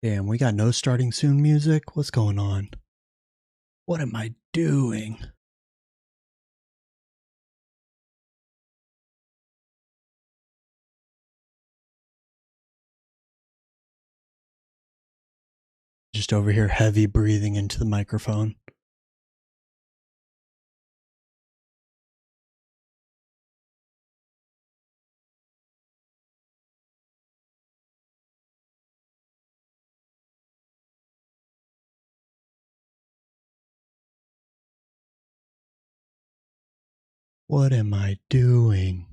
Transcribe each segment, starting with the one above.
Damn, we got no starting soon music? What's going on? What am I doing? Just over here heavy breathing into the microphone. What am I doing?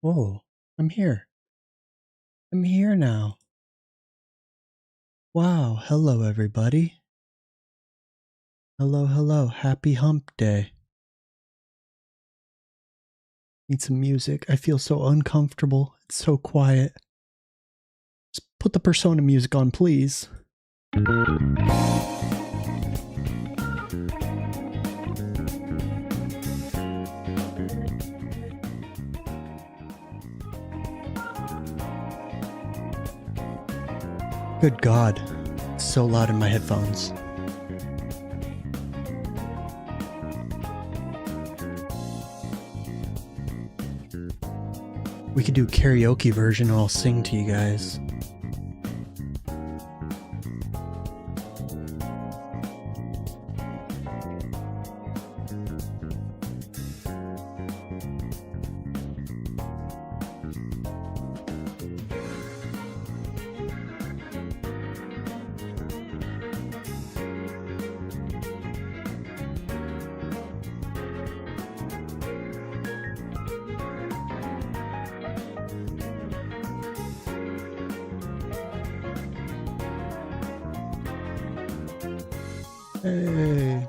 Whoa, I'm here. I'm here now. Wow, hello everybody. Hello, hello, happy hump day. Need some music. I feel so uncomfortable. It's so quiet. Just put the Persona music on, please. Good God, it's so loud in my headphones. We could do a karaoke version and I'll sing to you guys. Hey.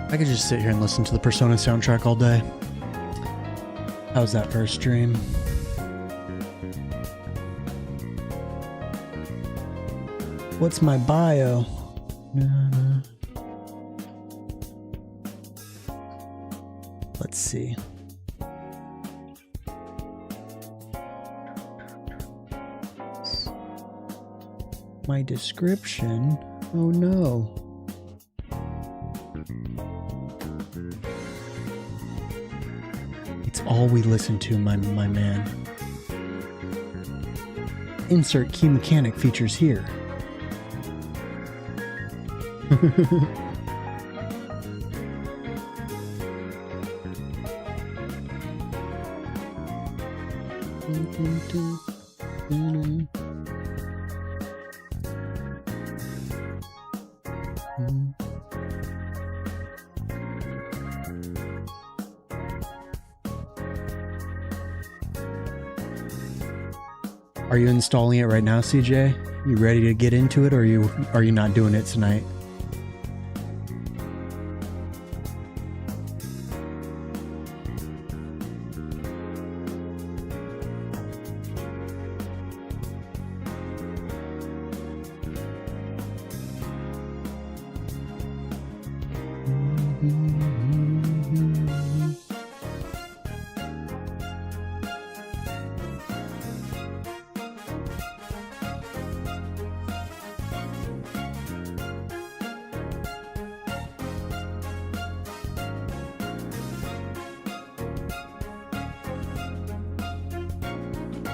I could just sit here and listen to the Persona soundtrack all day. How's that for a stream? What's my bio? Let's see. My description? Oh no. It's all we listen to, my man. Insert key mechanic features here. Are you installing it right now, CJ? You ready to get into it, or are you not doing it tonight?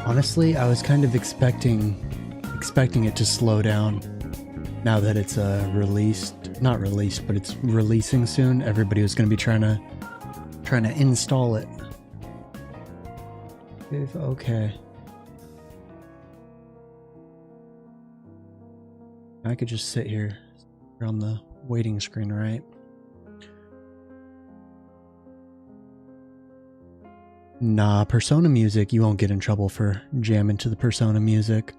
Honestly, I was kind of expecting it to slow down now that it's not released, but it's releasing soon. Everybody was going to be trying to install it. Okay. I could just sit here on the waiting screen, right? Nah, Persona music, you won't get in trouble for jamming to the Persona music,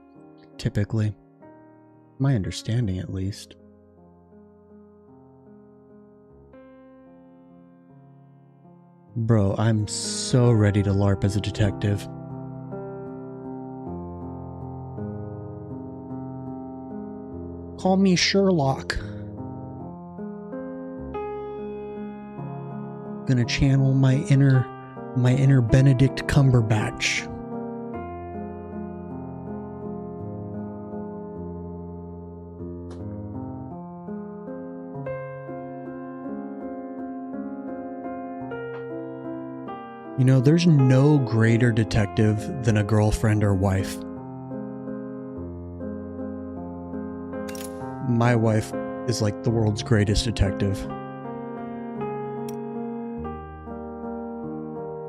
typically. My understanding, at least. Bro, I'm so ready to LARP as a detective. Call me Sherlock. Gonna channel my inner Benedict Cumberbatch. You know, there's no greater detective than a girlfriend or wife. My wife is like the world's greatest detective.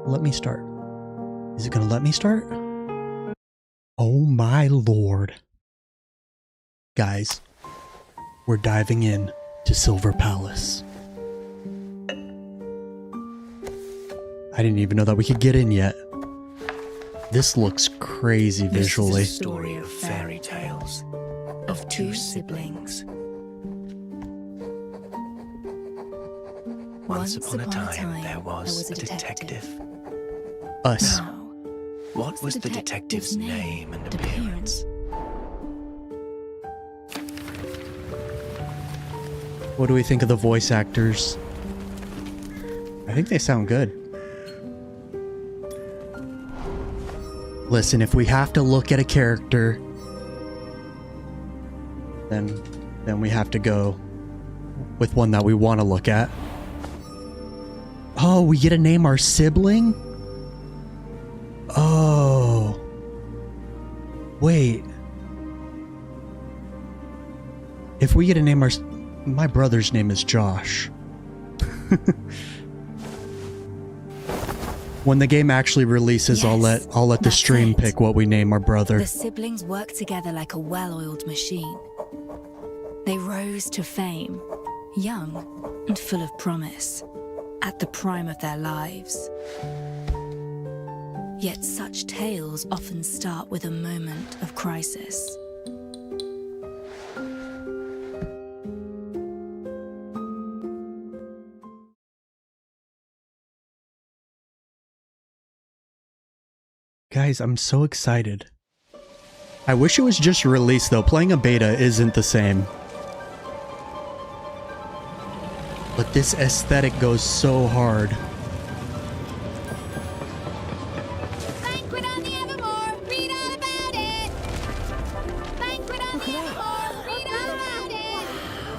Let me start. Is it gonna let me start? Oh my lord. Guys, we're diving in to Silver Palace. I didn't even know that we could get in yet. This looks crazy visually. This is a story of fairy tales, of two siblings. Once upon a time, there was a detective. Us. Now, what was the detective's name and appearance? What do we think of the voice actors? I think they sound good. Listen, if we have to look at a character, then we have to go with one that we want to look at. Oh, we get to name our sibling? Oh. Wait. If we get to name my brother's name is Josh. When the game actually releases, Yes, I'll let the stream pick what we name our brother. The siblings worked together like a well-oiled machine. They rose to fame, young and full of promise, at the prime of their lives. Yet such tales often start with a moment of crisis. Guys, I'm so excited. I wish it was just released though. Playing a beta isn't the same. But this aesthetic goes so hard. Banquet on the Evermore, read all about it. Banquet on the Evermore, read all about it.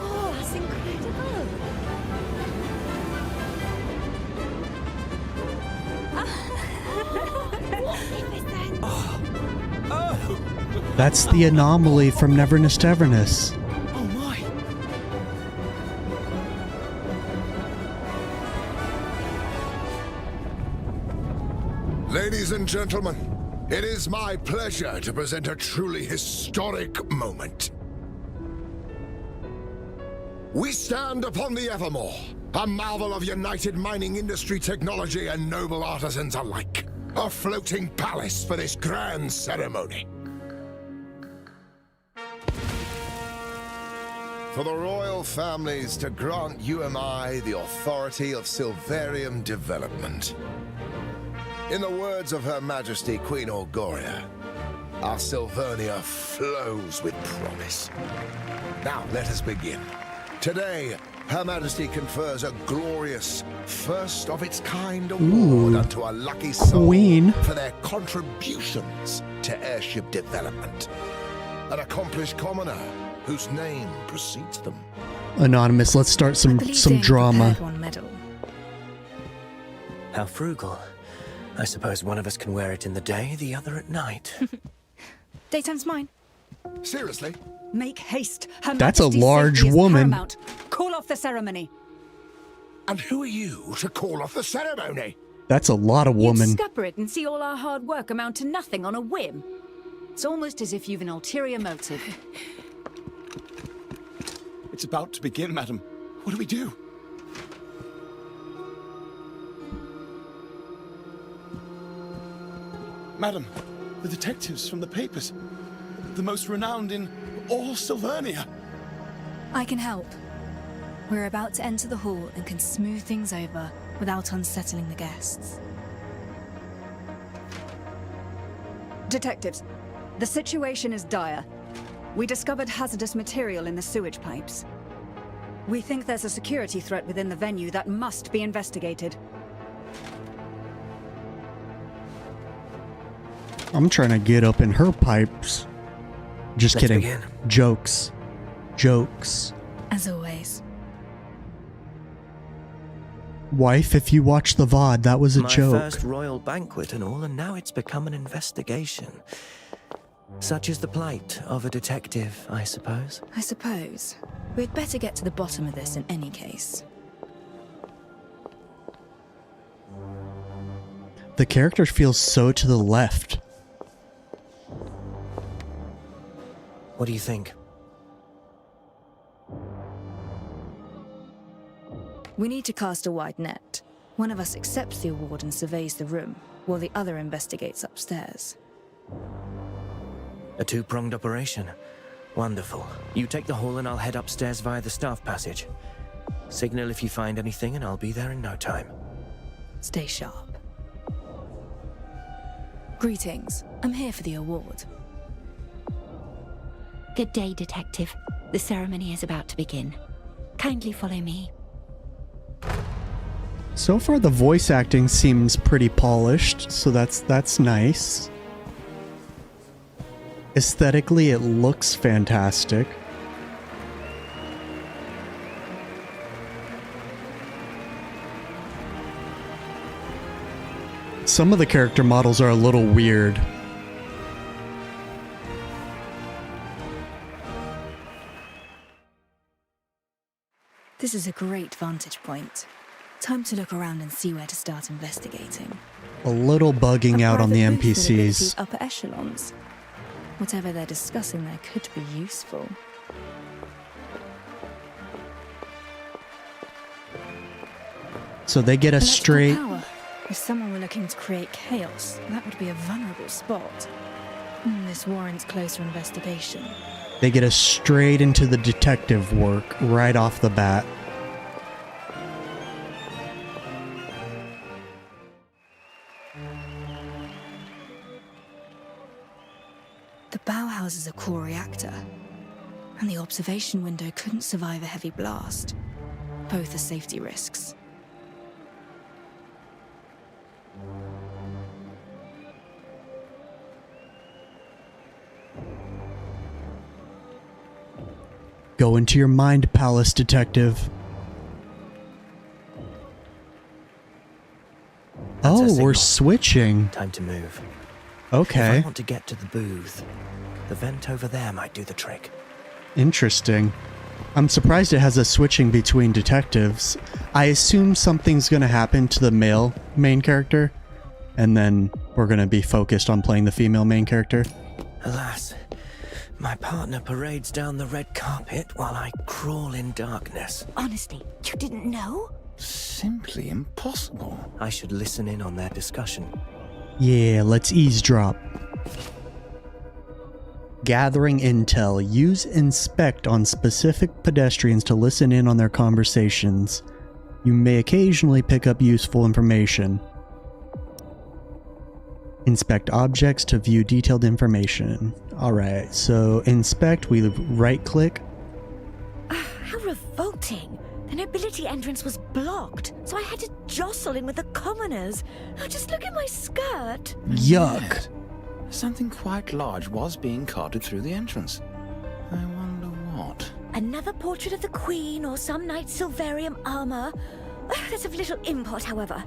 Oh, that's incredible! That's the anomaly from Neverness to Everness. Oh my! Ladies and gentlemen, it is my pleasure to present a truly historic moment. We stand upon the Evermore, a marvel of united mining industry technology and noble artisans alike. A floating palace for this grand ceremony. For the royal families to grant UMI the authority of Silverium development. In the words of Her Majesty Queen Orgoria, our Silvernia flows with promise. Now let us begin. Today, Her Majesty confers a glorious, first-of-its-kind award unto a lucky soul Queen. for their contributions to airship development. An accomplished commoner whose name precedes them. Anonymous, let's start some drama. One medal. How frugal. I suppose one of us can wear it in the day, the other at night. Daytime's mine. Seriously? Make haste. Her That's a Majesty's large safety is woman. paramount. Call off the ceremony. And who are you to call off the ceremony? That's a lot of You'd woman. scupper it and see all our hard work amount to nothing on a whim. It's almost as if you've an ulterior motive. It's about to begin, madam. What do we do? Madam, the detectives from the papers. The most renowned in all Silvernia. I can help. We're about to enter the hall and can smooth things over without unsettling the guests. Detectives, the situation is dire. We discovered hazardous material in the sewage pipes. We think there's a security threat within the venue that must be investigated. I'm trying to get up in her pipes. Just Let's kidding. begin. Jokes. Jokes. As always. Wife, if you watch the VOD, that was a My joke. first royal banquet and all, and now it's become an investigation. Such is the plight of a detective, I suppose. I suppose. We'd better get to the bottom of this in any case. The character feels so to the left. What do you think? We need to cast a wide net. One of us accepts the award and surveys the room, while the other investigates upstairs. A two-pronged operation. Wonderful. You take the hall and I'll head upstairs via the staff passage. Signal if you find anything and I'll be there in no time. Stay sharp. Greetings. I'm here for the award. Good day, Detective. The ceremony is about to begin. Kindly follow me. So far, the voice acting seems pretty polished, so that's nice. Aesthetically, it looks fantastic. Some of the character models are a little weird. This is a great vantage point. Time to look around and see where to start investigating. A little bugging A out on the private booth with ability NPCs. upper echelons. Whatever they're discussing there could be useful. So they get a Electrical straight... power. If someone were looking to create chaos, that would be a vulnerable spot. This warrants closer investigation. They get us straight into the detective work right off the bat. The Bauhaus is a core reactor, and the observation window couldn't survive a heavy blast. Both are safety risks. Go into your mind palace, detective. That's our Oh, we're signal. switching. Time to move. If Okay, I want to get to the booth, the vent over there might do the trick. interesting. I'm surprised it has a switching between detectives. I assume something's gonna happen to the male main character, and then we're gonna be focused on playing the female main character. Alas, my partner parades down the red carpet while I crawl in darkness. Honestly, you didn't know? Simply impossible. I should listen in on their discussion. Yeah, let's eavesdrop. Gathering intel. Use inspect on specific pedestrians to listen in on their conversations. You may occasionally pick up useful information. Inspect objects to view detailed information. Alright, so inspect, we right click. How revolting. The nobility entrance was blocked, so I had to jostle in with the commoners. Oh, just look at my skirt. Yuck. Something quite large was being carted through the entrance. I wonder what. Another portrait of the Queen or some knight's Silverium armor. That's of little import, however.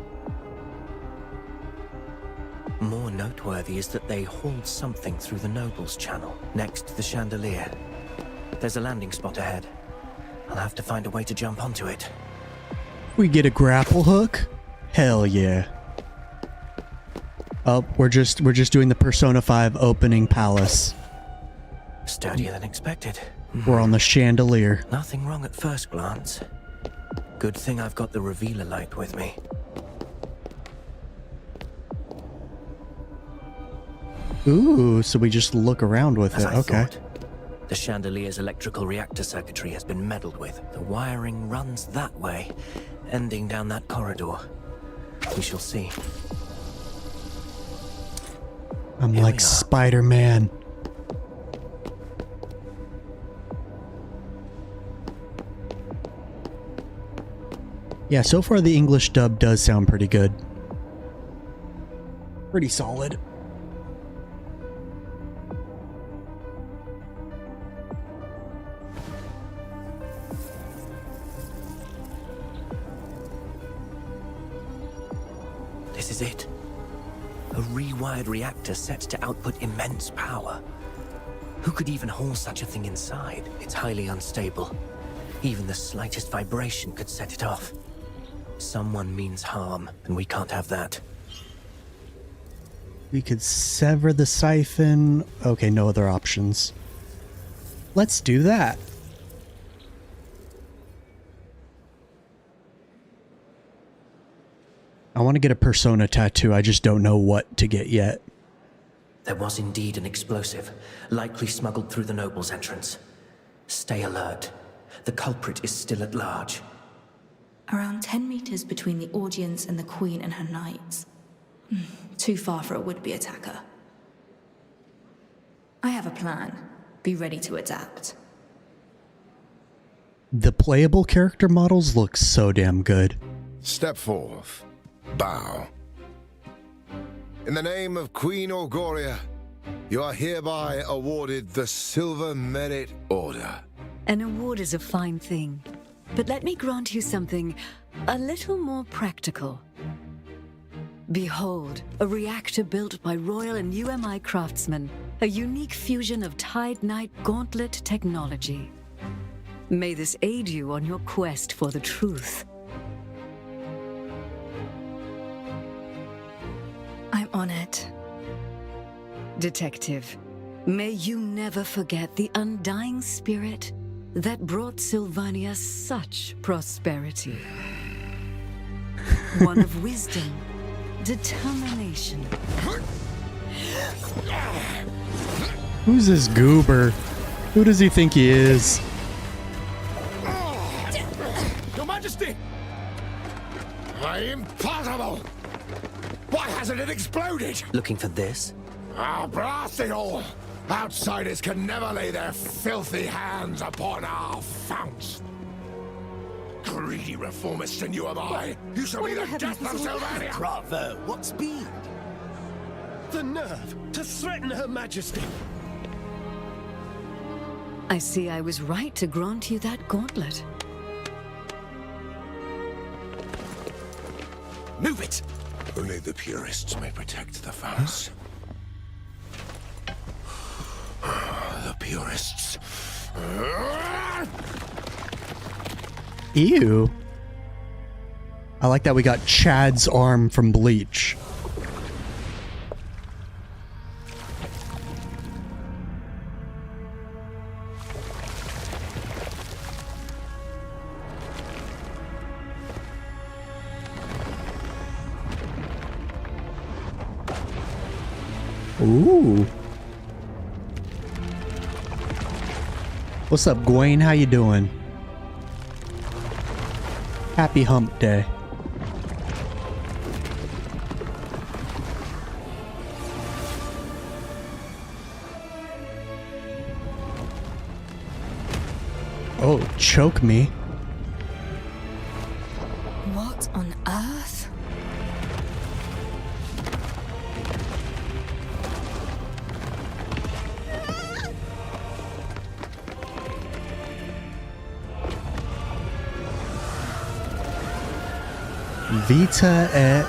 More noteworthy is that they hauled something through the Nobles Channel, next to the chandelier. There's a landing spot ahead. I'll have to find a way to jump onto it. We get a grapple hook? Hell yeah. Oh, we're just doing the Persona 5 opening palace. Sturdier than expected. We're on the chandelier. Nothing wrong at first glance. Good thing I've got the revealer light with me. Ooh, so we just look around with As it. I Okay. thought, the chandelier's electrical reactor circuitry has been meddled with. The wiring runs that way, ending down that corridor. We shall see. I'm Here like we are. Spider-Man. Yeah, so far the English dub does sound pretty good. Pretty solid. This is it. A rewired reactor set to output immense power. Who could even haul such a thing inside? It's highly unstable. Even the slightest vibration could set it off. Someone means harm, and we can't have that. We could sever the siphon. Okay, no other options. Let's do that. I want to get a Persona tattoo. I just don't know what to get yet. There was indeed an explosive, likely smuggled through the Noble's entrance. Stay alert. The culprit is still at large. Around 10 meters between the audience and the Queen and her knights. Too far for a would-be attacker. I have a plan. Be ready to adapt. The playable character models look so damn good. Step forth. Bow. In the name of Queen Orgoria, you are hereby awarded the Silver Merit Order. An award is a fine thing, but let me grant you something a little more practical. Behold, a reactor built by Royal and UMI craftsmen, a unique fusion of Tide Knight Gauntlet technology. May this aid you on your quest for the truth. I'm honored. Detective, may you never forget the undying spirit that brought Sylvania such prosperity. One of wisdom, determination. Who's this goober? Who does he think he is? Your Majesty! Impossible! Why hasn't it exploded? Looking for this? Ah, blast it all! Outsiders can never lay their filthy hands upon our founts. Greedy reformists and you am I. You shall be the death of Sylvania! Bravo! What speed? The nerve to threaten Her Majesty! I see I was right to grant you that gauntlet. Move it! Only the purists may protect the founts. The purists. Ew. I like that we got Chad's arm from Bleach. Ooh. What's up, Gwen? How you doing? Happy hump day. Oh, choke me. What on earth? Vita et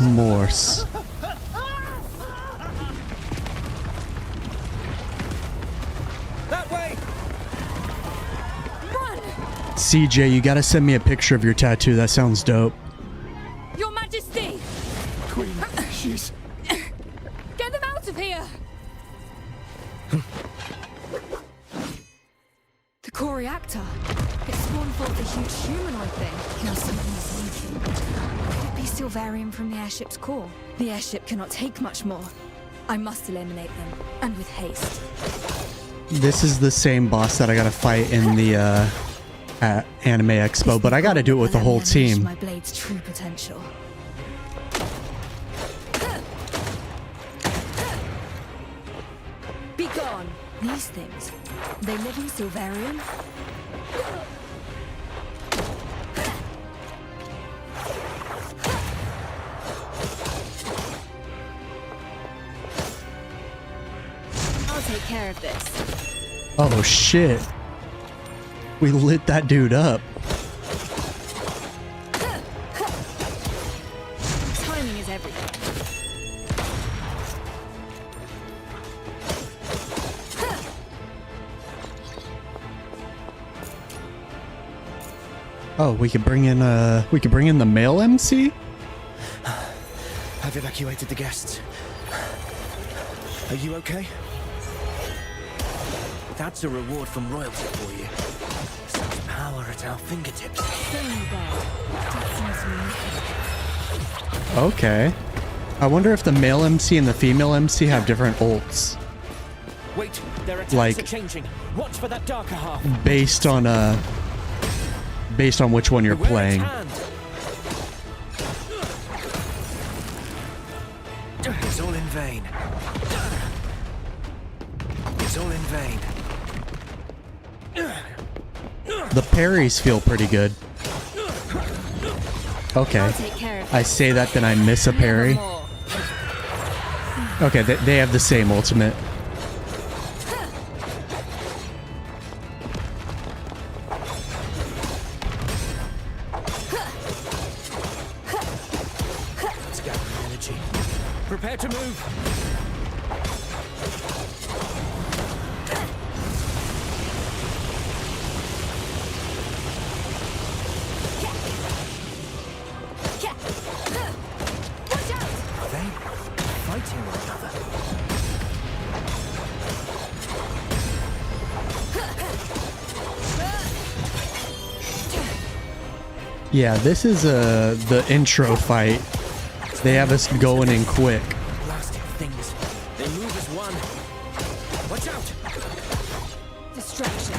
Morse. That way! CJ, you gotta send me a picture of your tattoo. That sounds dope. Your Majesty! Queen, she's... Get them out of here! The core reactor. It spawned forth a huge humanoid thing. Now something's leaking. Could it be Silverium from the airship's core? The airship cannot take much more. I must eliminate them, and with haste. This is the same boss that I gotta fight in the at Anime Expo, but I gotta do it with the whole team. My blade's true potential. Be gone. These things. They live in Silverium. I'll take care of this. Oh shit. We lit that dude up. Timing is everything. Oh, we could bring in the male MC? I've evacuated the guests. Are you okay? That's a reward from royalty for you. Such power at our fingertips. Okay. I wonder if the male MC and the female MC have different ults. Wait, their attacks Like- are changing. Watch for that darker half. Based on which one you're Beware its playing. hand. It's all in vain. It's all in vain. The parries feel pretty good. Okay. I'll take care of I say that, then I miss a parry. Nevermore. Okay, they have the same ultimate. It's gathering energy. Prepare to move. Watch out! Are they fighting one another? Yeah, this is the intro fight. They have us going in quick. Blasted things. They move as one. Watch out! Distraction.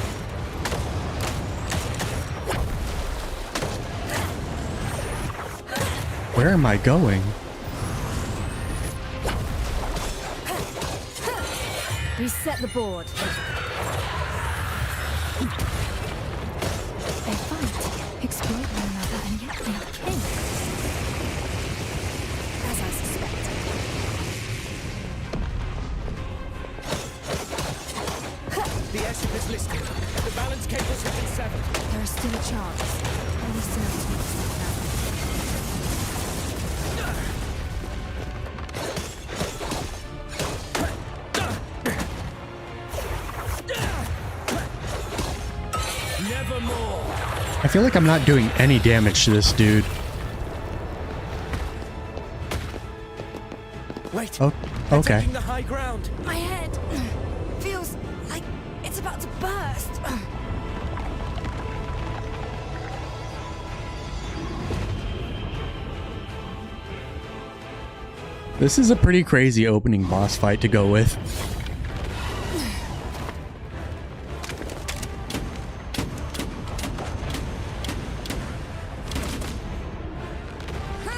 Where am I going? Reset the board. They fight, exploit one another, and yet they are kin. As I suspected. The airship is listed. The balance cables have been severed. There is still a chance. Only serves to make stuff happen. Nevermore. I feel like I'm not doing any damage to this dude. Wait. Oh, They're okay. taking the high ground. My head feels like it's about to burst. This is a pretty crazy opening boss fight to go with.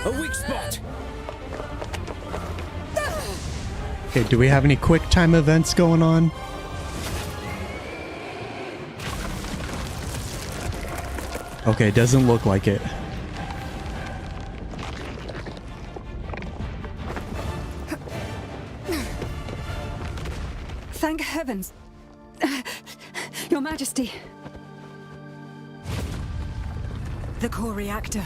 A weak spot. Okay, do we have any quick time events going on? Okay, doesn't look like it. Thank heavens. Your Majesty. The core reactor.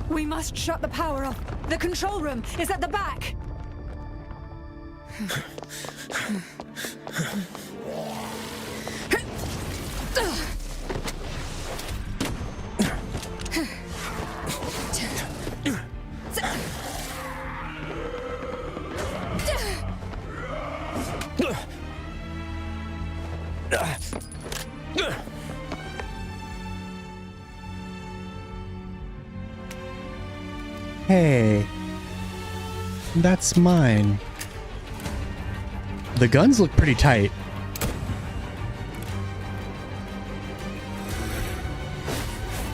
We must shut the power off. The control room is at the back. Hey, that's mine. The guns look pretty tight.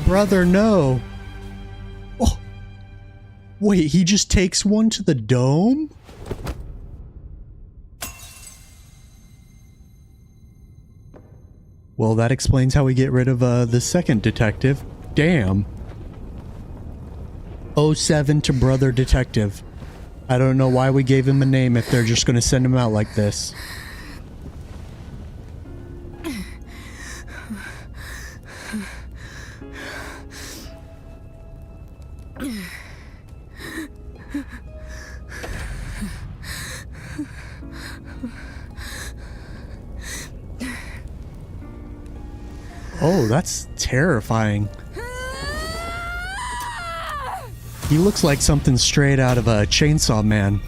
Brother, no. Oh. Wait, he just takes one to the dome? Well, that explains how we get rid of the second detective. Damn. 07 to Brother Detective. I don't know why we gave him a name if they're just going to send him out like this. Oh, that's terrifying. He looks like something straight out of a Chainsaw Man.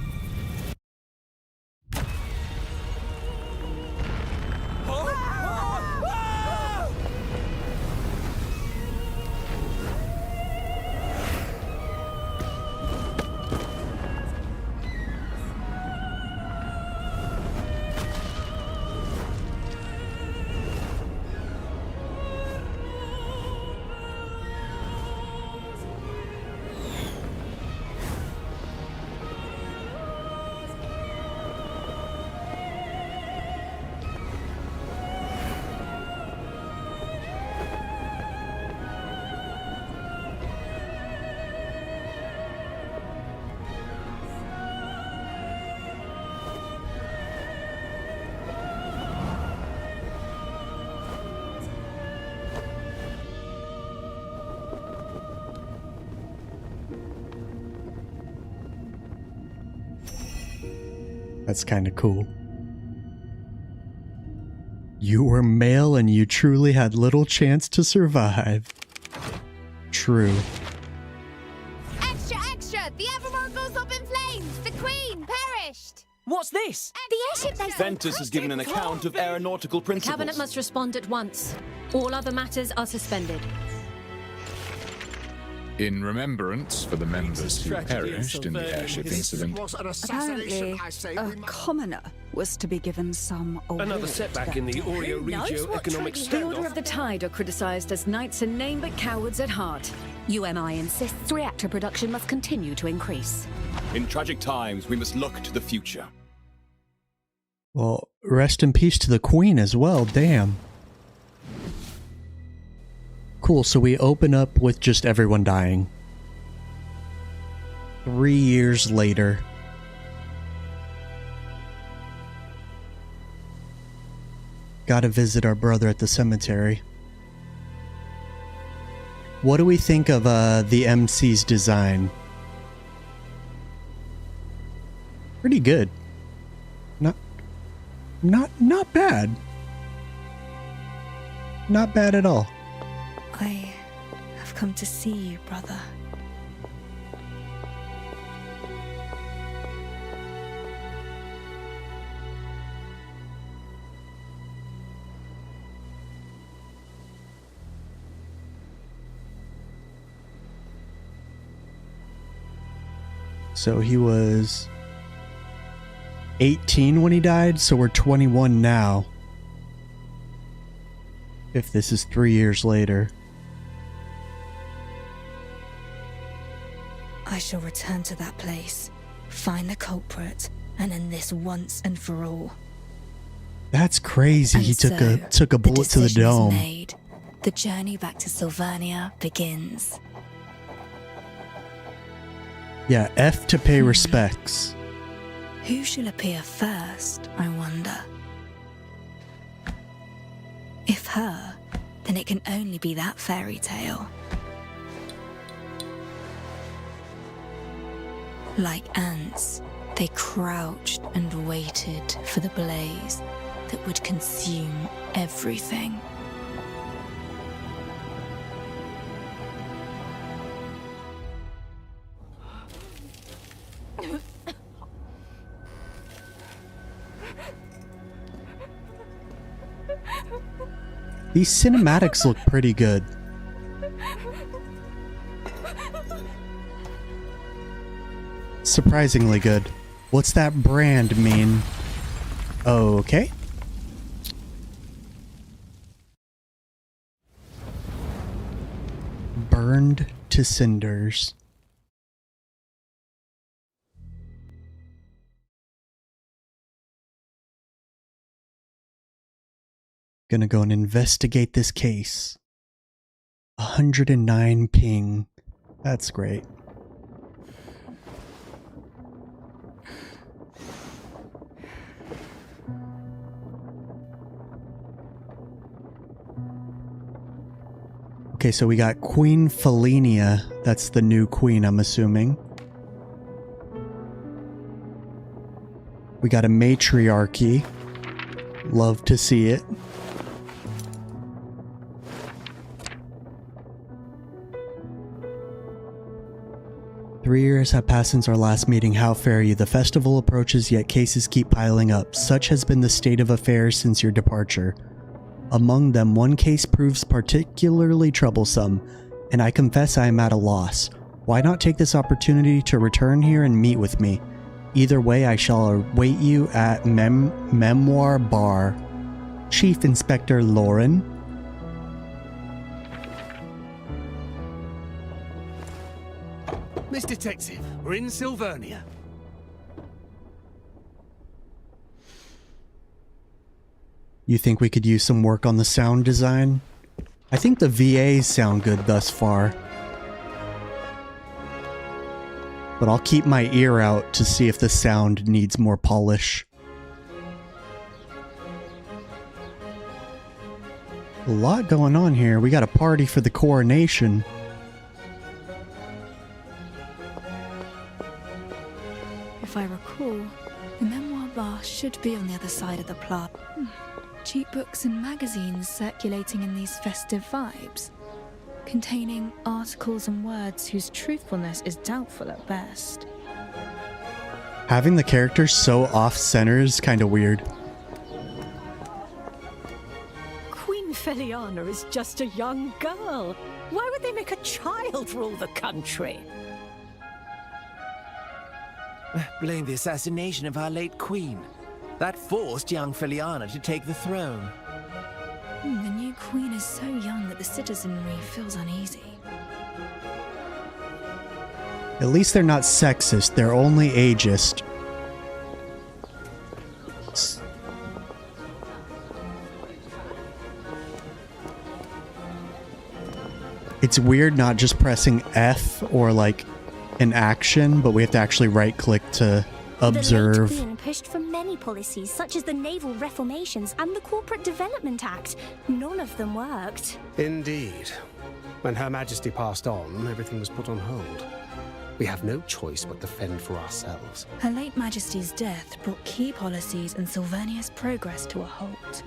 That's kind of cool. You were male and you truly had little chance to survive. True. Extra, extra! The Evermore goes up in flames! The Queen perished! What's this? The airship they Ventus has given an account of aeronautical principles. Cabinet must respond at once. All other matters are suspended. In remembrance for the members who perished in the airship incident. Apparently, a commoner was to be given some award. Another setback in the Oreo-Regio economic The Order standoff. of the Tide are criticized as knights in name but cowards at heart. UMI insists reactor production must continue to increase. In tragic times, we must look to the future. Well, rest in peace to the Queen as well, damn. Cool, so we open up with just everyone dying. 3 years later. Gotta visit our brother at the cemetery. What do we think of the MC's design? Pretty good. Not bad. Not bad at all. I have come to see you, brother. So he was 18 when he died, so we're 21 now. If this is 3 years later. I shall return to that place, find the culprit, and end this once and for all. That's crazy. And He so, took a bullet to the decision is dome. made. The journey back to Sylvania begins. Yeah, F to pay respects. Who shall appear first, I wonder? If her, then it can only be that fairy tale. Like ants, they crouched and waited for the blaze that would consume everything. These cinematics look pretty good. Surprisingly good. What's that brand mean? Okay. Burned to cinders. Gonna go and investigate this case. 109 ping. That's great. Okay, so we got Queen Felinia. That's the new queen, I'm assuming. We got a matriarchy. Love to see it. "3 years have passed since our last meeting. How fare you? The festival approaches, yet cases keep piling up. Such has been the state of affairs since your departure. Among them, one case proves particularly troublesome, and I confess I am at a loss. Why not take this opportunity to return here and meet with me? Either way, I shall await you at Memoir Bar. Chief Inspector Lauren." Miss Detective, we're in Sylvernia. You think we could use some work on the sound design? I think the VAs sound good thus far. But I'll keep my ear out to see if the sound needs more polish. A lot going on here. We got a party for the coronation. If I recall, the Memoir Bar should be on the other side of the plaza. Cheap books and magazines circulating in these festive vibes, containing articles and words whose truthfulness is doubtful at best. Having the characters so off-center is kind of weird. Queen Feliana is just a young girl. Why would they make a child rule the country? Blame the assassination of our late queen. That forced young Feliana to take the throne. The new queen is so young that the citizenry feels uneasy. At least they're not sexist, they're only ageist. It's weird not just pressing F or like an action, but we have to actually right click to observe. The late Queen pushed for many policies, such as the Naval Reformations and the Corporate Development Act. None of them worked. Indeed. When Her Majesty passed on, everything was put on hold. We have no choice but to fend for ourselves. Her late Majesty's death brought key policies and Sylvernia's progress to a halt.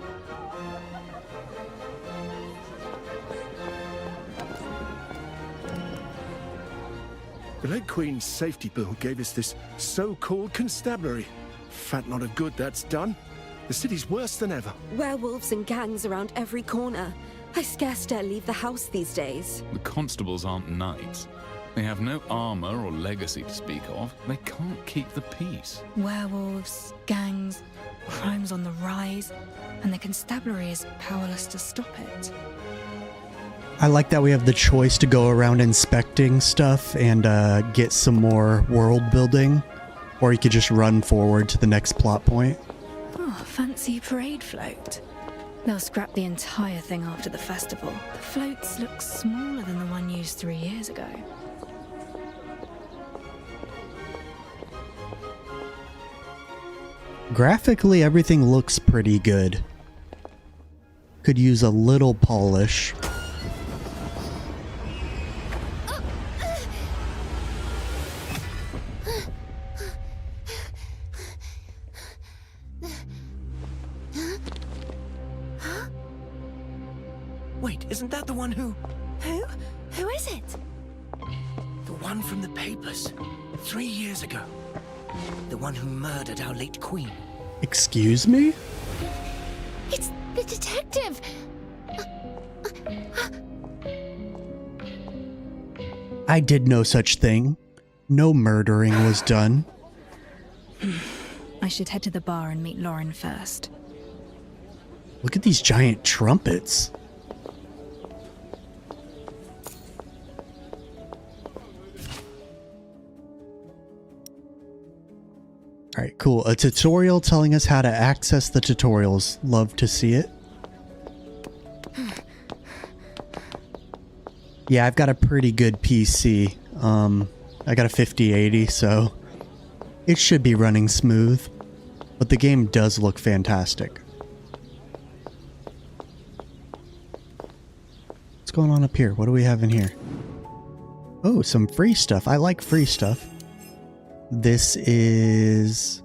The late Queen's safety bill gave us this so-called constabulary. Fat lot of good that's done. The city's worse than ever. Werewolves and gangs around every corner. I scarce dare leave the house these days. The constables aren't knights. They have no armor or legacy to speak of. They can't keep the peace. Werewolves, gangs, crimes on the rise, and the constabulary is powerless to stop it. I like that we have the choice to go around inspecting stuff and get some more world building, or you could just run forward to the next plot point. Oh, fancy parade float. They'll scrap the entire thing after the festival. The floats look smaller than the one used 3 years ago. Graphically, everything looks pretty good. Could use a little polish. Wait, isn't that the one who... Who is it? The one from the papers. 3 years ago. The one who murdered our late queen. Excuse me? It's The detective! I did no such thing. No murdering was done. I should head to the bar and meet Lauren first. Look at these giant trumpets. Alright, cool. A tutorial telling us how to access the tutorials. Love to see it. Yeah, I've got a pretty good PC. I got a 5080, so it should be running smooth. But the game does look fantastic. What's going on up here? What do we have in here? Oh, some free stuff. I like free stuff. This is...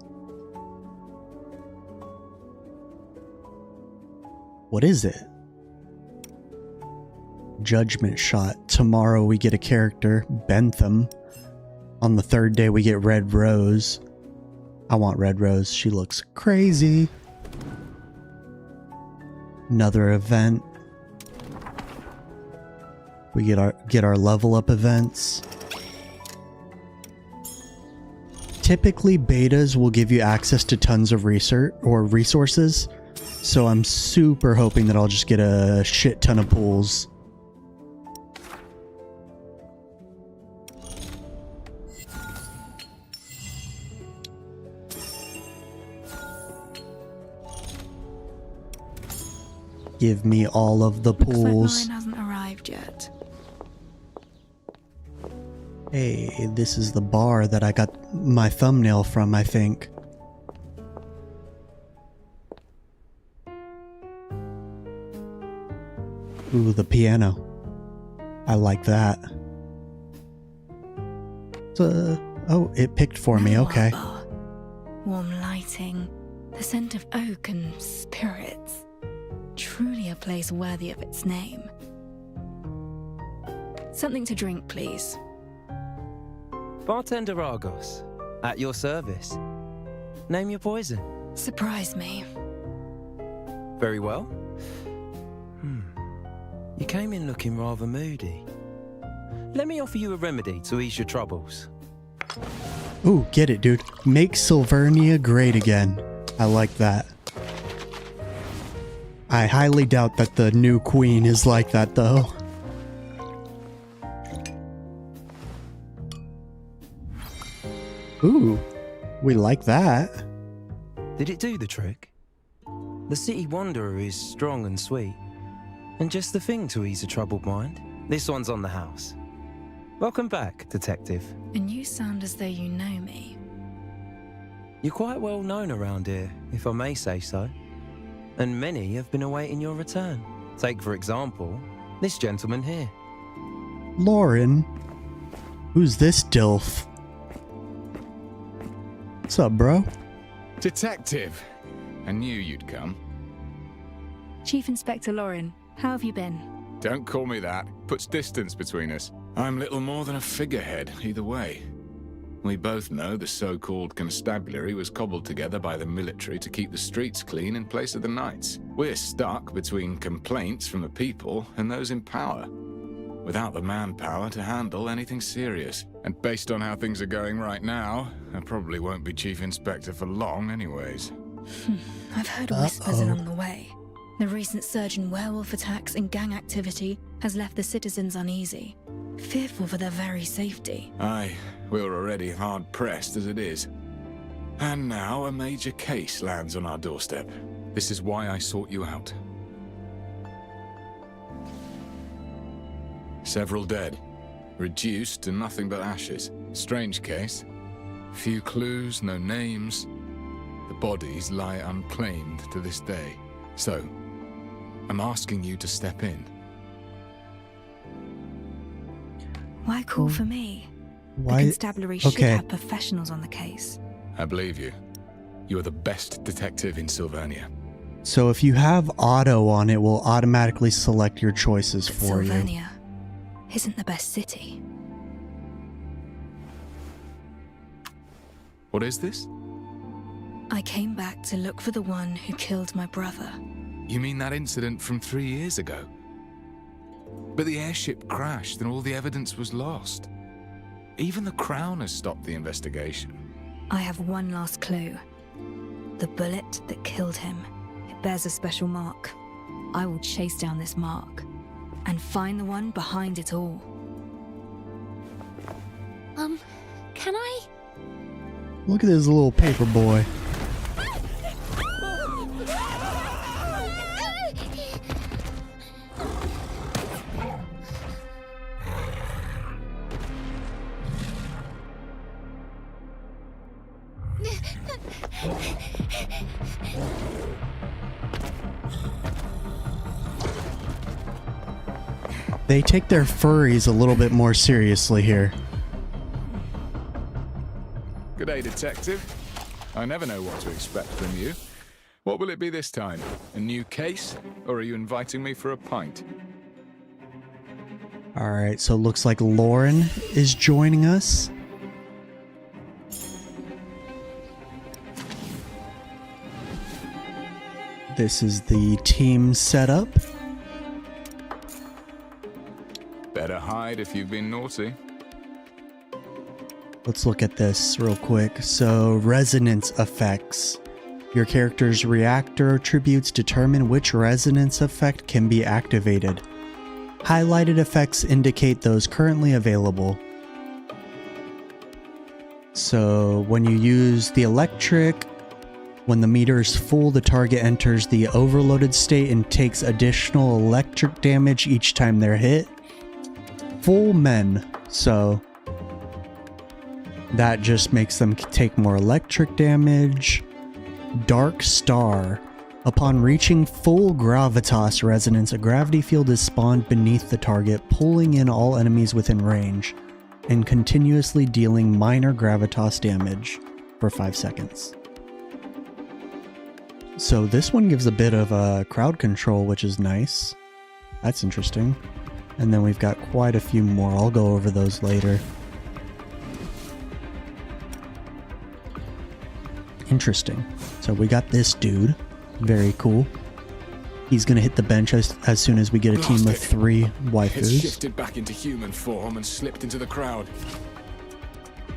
What is it? Judgment Shot. Tomorrow we get a character, Bentham. On the third day we get Red Rose. I want Red Rose. She looks crazy. Another event. We get our level up events. Typically betas will give you access to tons of research or resources. So I'm super hoping that I'll just get a shit ton of pools. Give me all of the pools. Looks like Lauren hasn't arrived yet. Hey, this is the bar that I got my thumbnail from, I think. Ooh, the piano. I like that. Oh, it picked for me, okay. Bar. Warm lighting, the scent of oak and spirits. Truly a place worthy of its name. Something to drink, please. Bartender Argos, at your service. Name your poison. Surprise me. Very well. You came in looking rather moody. Let me offer you a remedy to ease your troubles. Ooh, get it, dude. Make Silvernia great again. I like that. I highly doubt that the new queen is like that, though. Ooh, we like that. Did it do the trick? The City Wanderer is strong and sweet, and just the thing to ease a troubled mind. This one's on the house. Welcome back, Detective. And you sound as though you know me. You're quite well known around here, if I may say so. And many have been awaiting your return. Take, for example, this gentleman here. Lauren? Who's this dilf? What's up, bro? Detective! I knew you'd come. Chief Inspector Lauren, how have you been? Don't call me that. Puts distance between us. I'm little more than a figurehead, either way. We both know the so-called constabulary was cobbled together by the military to keep the streets clean in place of the knights. We're stuck between complaints from the people and those in power, without the manpower to handle anything serious. And based on how things are going right now, I probably won't be Chief Inspector for long anyways. I've heard whispers along the way. The recent surge in werewolf attacks and gang activity has left the citizens uneasy, fearful for their very safety. Aye, we're already hard-pressed as it is. And now a major case lands on our doorstep. This is why I sought you out. Several dead. Reduced to nothing but ashes. Strange case. Few clues, no names. The bodies lie unclaimed to this day. So, I'm asking you to step in. Why call for me? Why? The constabulary should Okay. have professionals on the case. I believe you. You are the best detective in Sylvania. So if you have auto on, it will automatically select your choices for you. Sylvania isn't the best city. What is this? I came back to look for the one who killed my brother. You mean that incident from 3 years ago? But the airship crashed and all the evidence was lost. Even the Crown has stopped the investigation. I have one last clue. The bullet that killed him. It bears a special mark. I will chase down this mark and find the one behind it all. Can I? Look at this little paper boy. They take their furries a little bit more seriously here. Good day, Detective. I never know what to expect from you. What will it be this time? A new case? Or are you inviting me for a pint? Alright, so it looks like Lauren is joining us. This is the team setup. Better hide if you've been naughty. Let's look at this real quick. So, resonance effects. Your character's reactor attributes determine which resonance effect can be activated. Highlighted effects indicate those currently available. So, when you use the electric, when the meter is full, the target enters the overloaded state and takes additional electric damage each time they're hit. Full men, so that just makes them take more electric damage. Dark Star. Upon reaching full gravitas resonance, a gravity field is spawned beneath the target, pulling in all enemies within range, and continuously dealing minor gravitas damage for 5 seconds. So this one gives a bit of crowd control, which is nice. That's interesting. And then we've got quite a few more. I'll go over those later. Interesting. So we got this dude. Very cool. He's going to hit the bench as soon as we get a team of 3 waifus. It's shifted back into human form and slipped into the crowd.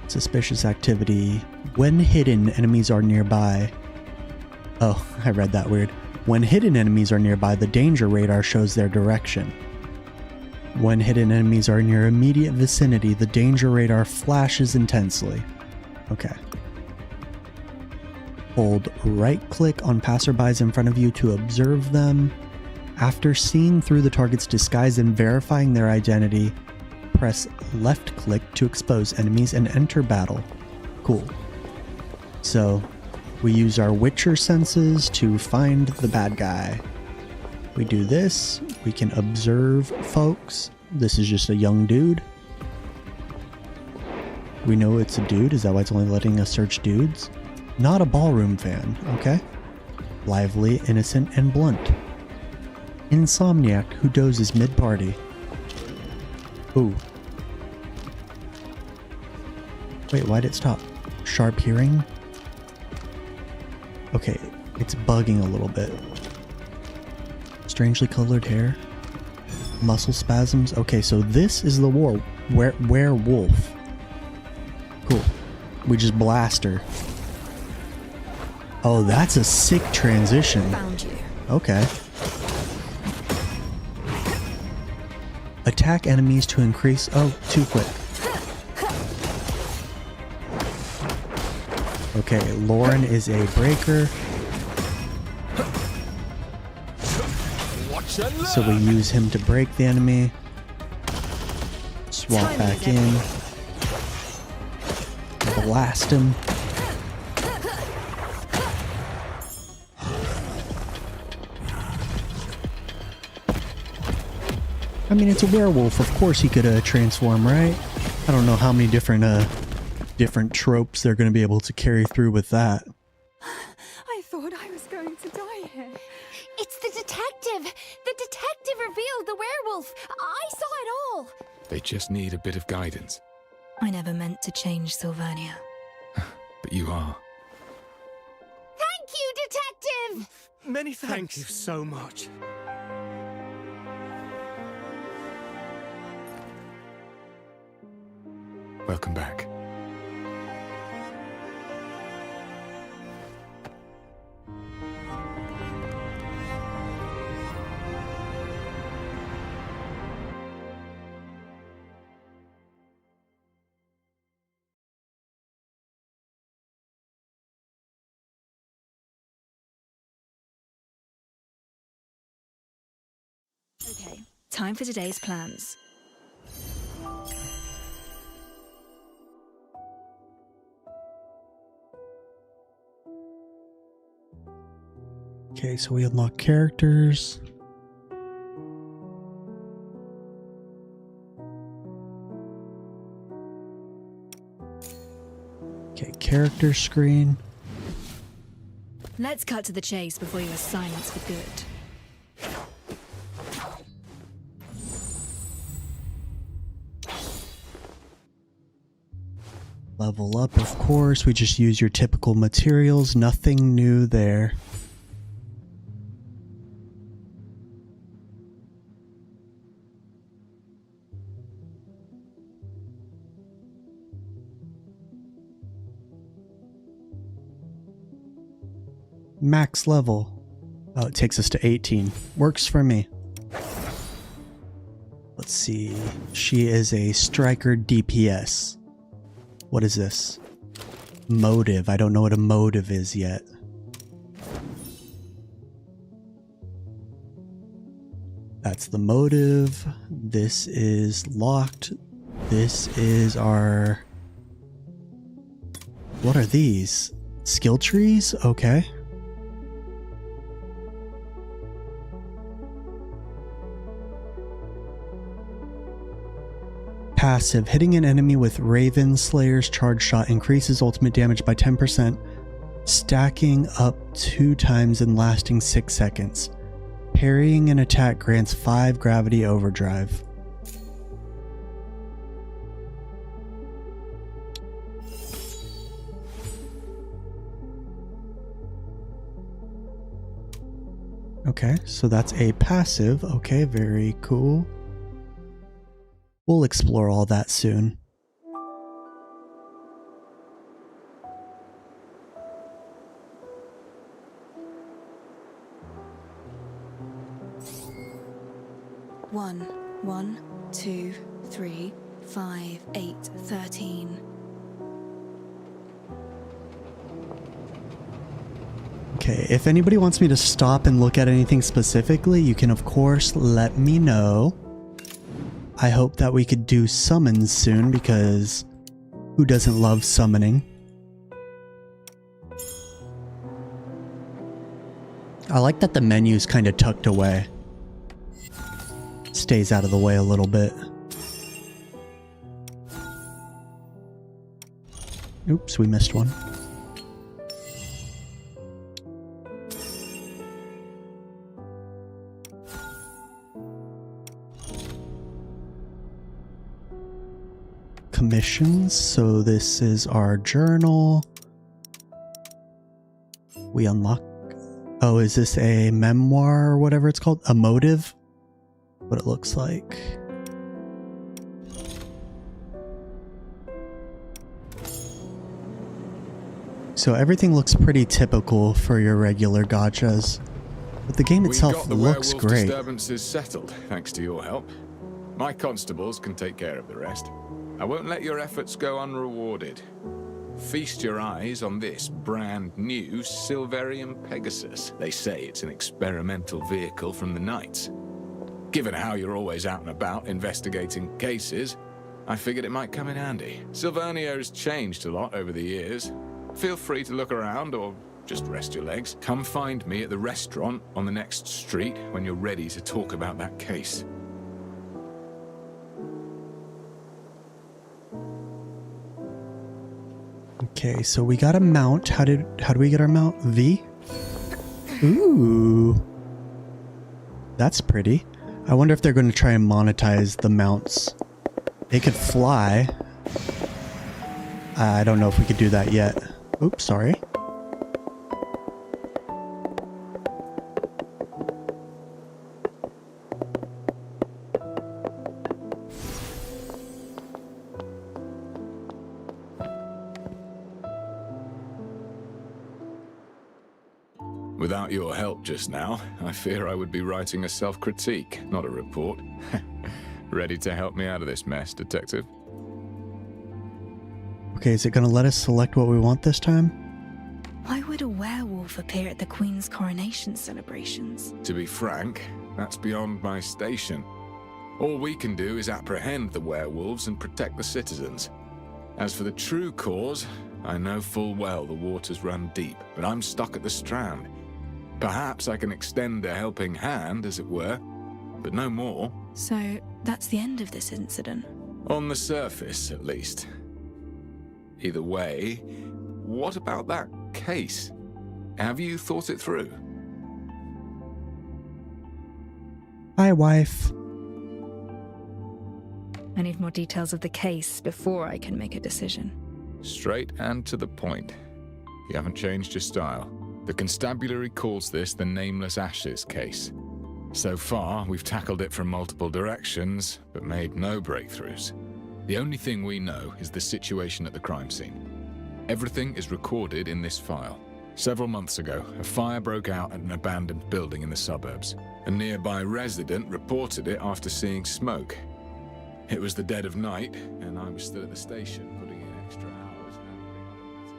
Suspicious activity. When hidden, enemies are nearby. Oh, I read that weird. When hidden enemies are nearby, the danger radar shows their direction. When hidden enemies are in your immediate vicinity, the danger radar flashes intensely. Okay. Hold right-click on passerbys in front of you to observe them. After seeing through the target's disguise and verifying their identity, press left-click to expose enemies and enter battle. Cool. So, we use our Witcher senses to find the bad guy. We do this, we can observe folks. This is just a young dude. We know it's a dude, is that why it's only letting us search dudes? Not a ballroom fan, okay. Lively, innocent, and blunt. Insomniac who dozes mid-party. Ooh. Wait, why'd it stop? Sharp hearing? Okay, it's bugging a little bit. Strangely colored hair. Muscle spasms. Okay, so this is the werewolf. Cool. We just blast her. Oh, that's a sick transition. Found you. Okay. Attack enemies to increase... Oh, too quick. Okay, Lauren is a breaker. So we use him to break the enemy. Swap back in. Blast him. I mean, it's a werewolf. Of course he could transform, right? I don't know how many different tropes they're going to be able to carry through with that. I thought I was going to die here. It's the detective! The detective revealed the werewolf! I saw it all! They just need a bit of guidance. I never meant to change Sylvania. But you are. Thank you, detective! Many thanks. Thank you so much. Welcome back. Okay, time for today's plans. Okay, so we unlock characters. Okay, character screen. Let's cut to the chase before you are silenced for good. Level up, of course. We just use your typical materials. Nothing new there. Max level. Oh, it takes us to 18. Works for me. Let's see. She is a striker DPS. What is this? Motive. I don't know what a motive is yet. That's the motive. This is locked. This is our... What are these? Skill trees? Okay. Passive. Hitting an enemy with Raven Slayer's charge shot increases ultimate damage by 10%, stacking up 2 times and lasting 6 seconds. Parrying an attack grants 5 gravity overdrive. Okay, so that's a passive. Okay, very cool. We'll explore all that soon. One, 1, 2, 3, 5, 8, 13. Okay, if anybody wants me to stop and look at anything specifically, you can of course let me know. I hope that we could do summons soon, because who doesn't love summoning? I like that the menu's kind of tucked away. Stays out of the way a little bit. Oops, we missed one. Commissions. So this is our journal. We unlock... Oh, is this a memoir or whatever it's called? A motive? What it looks like. So everything looks pretty typical for your regular gachas. But the game itself looks great. The disturbance is settled, thanks to your help. My constables can take care of the rest. I won't let your efforts go unrewarded. Feast your eyes on this brand new Silverium Pegasus. They say it's an experimental vehicle from the Knights. Given how you're always out and about investigating cases, I figured it might come in handy. Silvernio's changed a lot over the years. Feel free to look around or just rest your legs. Come find me at the restaurant on the next street when you're ready to talk about that case. Okay, so we got a mount. How do we get our mount? V? Ooh. That's pretty. I wonder if they're going to try and monetize the mounts. They could fly. I don't know if we could do that yet. Oops, sorry. Without your help just now, I fear I would be writing a self-critique, not a report. Ready to help me out of this mess, Detective? Okay, is it gonna let us select what we want this time? Why would a werewolf appear at the Queen's coronation celebrations? To be frank, that's beyond my station. All we can do is apprehend the werewolves and protect the citizens. As for the true cause, I know full well the waters run deep, but I'm stuck at the Strand. Perhaps I can extend a helping hand, as it were, but no more. So, that's the end of this incident? On the surface, at least. Either way, what about that case? Have you thought it through? Hi, wife. I need more details of the case before I can make a decision. Straight and to the point. You haven't changed your style. The constabulary calls this the Nameless Ashes case. So far, we've tackled it from multiple directions, but made no breakthroughs. The only thing we know is the situation at the crime scene. Everything is recorded in this file. Several months ago, a fire broke out at an abandoned building in the suburbs. A nearby resident reported it after seeing smoke. It was the dead of night, and I was still at the station putting in extra hours handling other matters.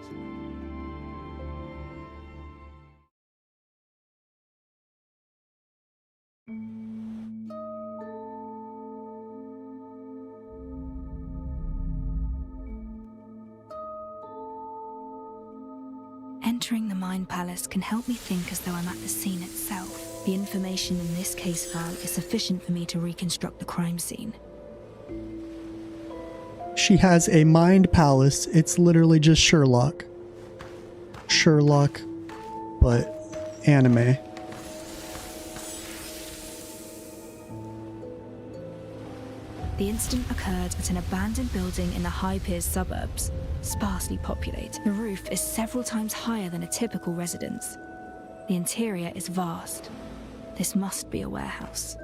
Entering the Mind Palace can help me think as though I'm at the scene itself. The information in this case file is sufficient for me to reconstruct the crime scene. She has a mind palace. It's literally just Sherlock. Sherlock, but anime. The incident occurred at an abandoned building in the High Piers suburbs, sparsely populated. The roof is several times higher than a typical residence. The interior is vast. This must be a warehouse.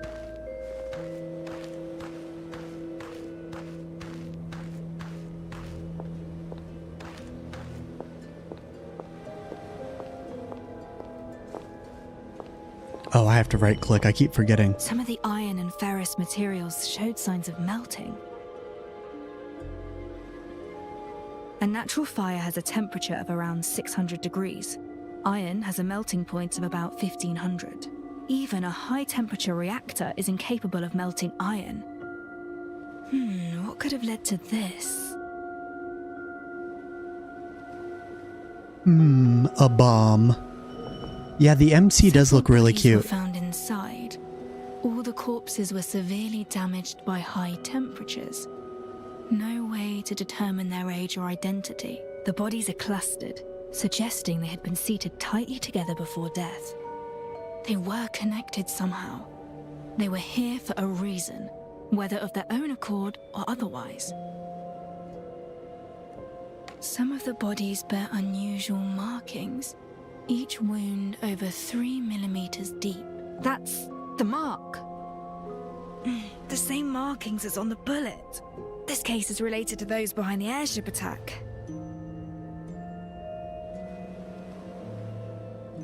Oh, I have to right click. I keep forgetting. Some of the iron and ferrous materials showed signs of melting. A natural fire has a temperature of around 600 degrees. Iron has a melting point of about 1500. Even a high-temperature reactor is incapable of melting iron. What could have led to this? A bomb. Yeah, the MC does look really Bodies were cute. found inside. All the corpses were severely damaged by high temperatures. No way to determine their age or identity. The bodies are clustered, suggesting they had been seated tightly together before death. They were connected somehow. They were here for a reason, whether of their own accord or otherwise. Some of the bodies bear unusual markings, each wound over 3 millimeters deep. That's the mark. The same markings as on the bullet. This case is related to those behind the airship attack.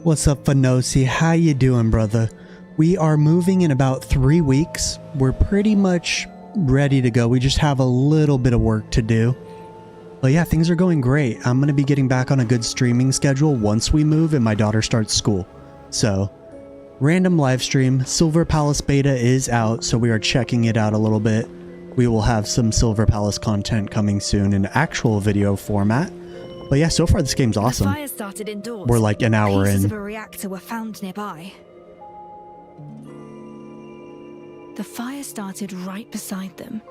What's up, Fanosi? How you doing, brother? We are moving in about 3 weeks. We're pretty much ready to go. We just have a little bit of work to do. But yeah, things are going great. I'm going to be getting back on a good streaming schedule once we move and my daughter starts school. So, random live stream. Silver Palace beta is out, so we are checking it out a little bit. We will have some Silver Palace content coming soon in actual video format. But yeah, so far this game's awesome. The fire started indoors. We're like an hour Pieces in. of a reactor were found nearby. The fire started right beside them,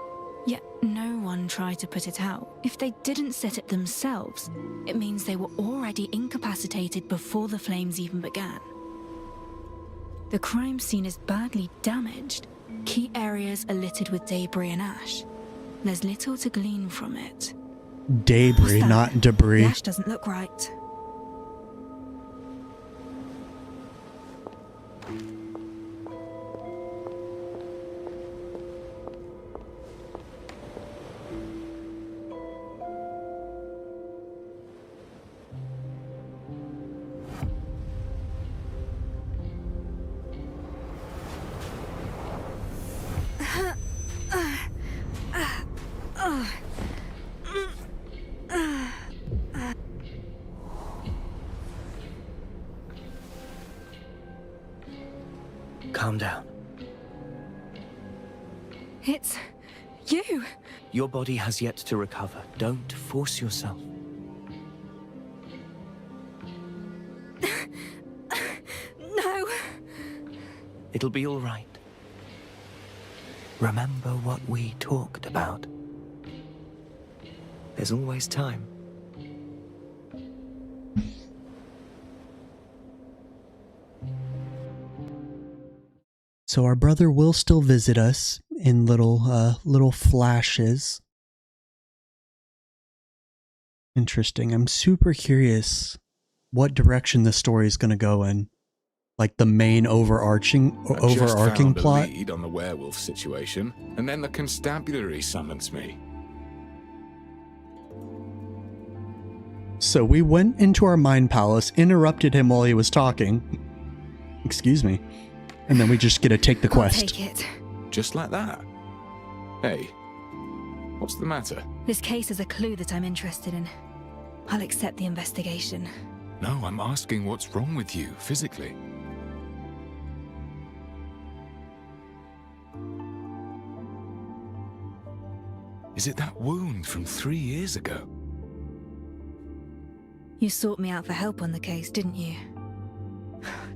yet no one tried to put it out. If they didn't set it themselves, it means they were already incapacitated before the flames even began. The crime scene is badly damaged. Key areas are littered with debris and ash. There's little to glean from it. Debris, not debris. The ash doesn't look right. Calm down. It's you. Your body has yet to recover. Don't force yourself. No. It'll be all right. Remember what we talked about. There's always time. So our brother will still visit us in little flashes. Interesting. I'm super curious what direction the story is going to go in. Like the main overarching plot. A lead on the werewolf situation, and then the constabulary summons me. So we went into our mind palace, interrupted him while he was talking. Excuse me. And then we just get to take the quest. I'll take it. Just like that? Hey, what's the matter? This case is a clue that I'm interested in. I'll accept the investigation. No, I'm asking what's wrong with you, physically. Is it that wound from 3 years ago? You sought me out for help on the case, didn't you?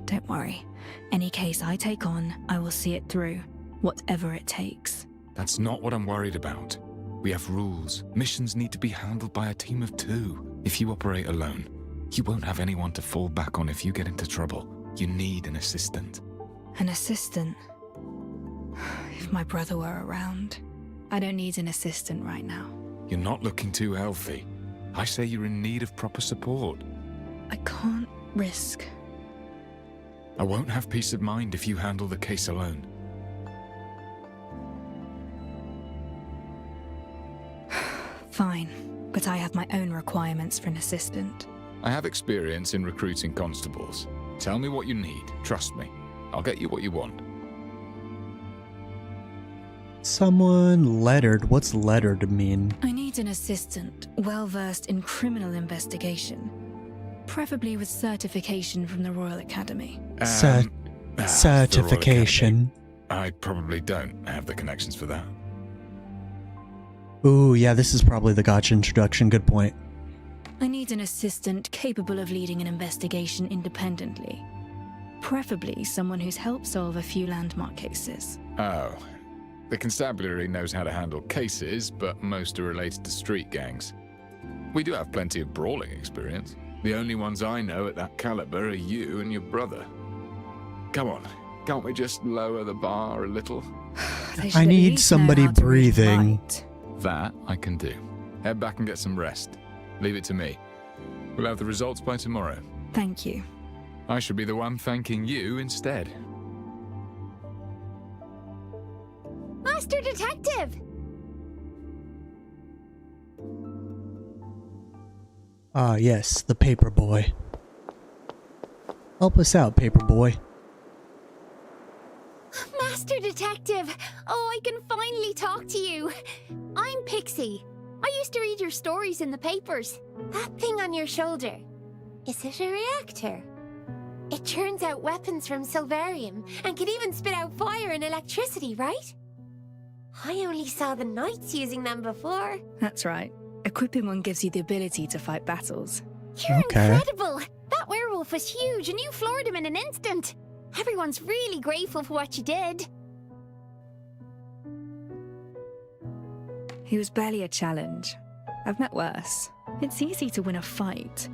Don't worry. Any case I take on, I will see it through, whatever it takes. That's not what I'm worried about. We have rules. Missions need to be handled by a team of 2. If you operate alone, you won't have anyone to fall back on if you get into trouble. You need an assistant. An assistant? If my brother were around. I don't need an assistant right now. You're not looking too healthy. I say you're in need of proper support. I can't risk. I won't have peace of mind if you handle the case alone. Fine, but I have my own requirements for an assistant. I have experience in recruiting constables. Tell me what you need. Trust me. I'll get you what you want. Someone lettered. What's lettered mean? I need an assistant, well-versed in criminal investigation. Preferably with certification from the Royal Academy. Certification. I probably don't have the connections for that. Ooh, yeah, this is probably the gotcha introduction. Good point. I need an assistant capable of leading an investigation independently. Preferably someone who's helped solve a few landmark cases. Oh. The constabulary knows how to handle cases, but most are related to street gangs. We do have plenty of brawling experience. The only ones I know at that caliber are you and your brother. Come on, can't we just lower the bar a little? I need somebody breathing. That I can do. Head back and get some rest. Leave it to me. We'll have the results by tomorrow. Thank you. I should be the one thanking you instead. Master Detective! Ah, yes, the Paperboy. Help us out, Paperboy. Master Detective! Oh, I can finally talk to you. I'm Pixie. I used to read your stories in the papers. That thing on your shoulder. Is it a reactor? It churns out weapons from Silverium and can even spit out fire and electricity, right? I only saw the knights using them before. That's right. Equipping one gives you the ability to fight battles. You're incredible! That werewolf was huge and you floored him in an instant. Everyone's really grateful for what you did. He was barely a challenge. I've met worse. It's easy to win a fight.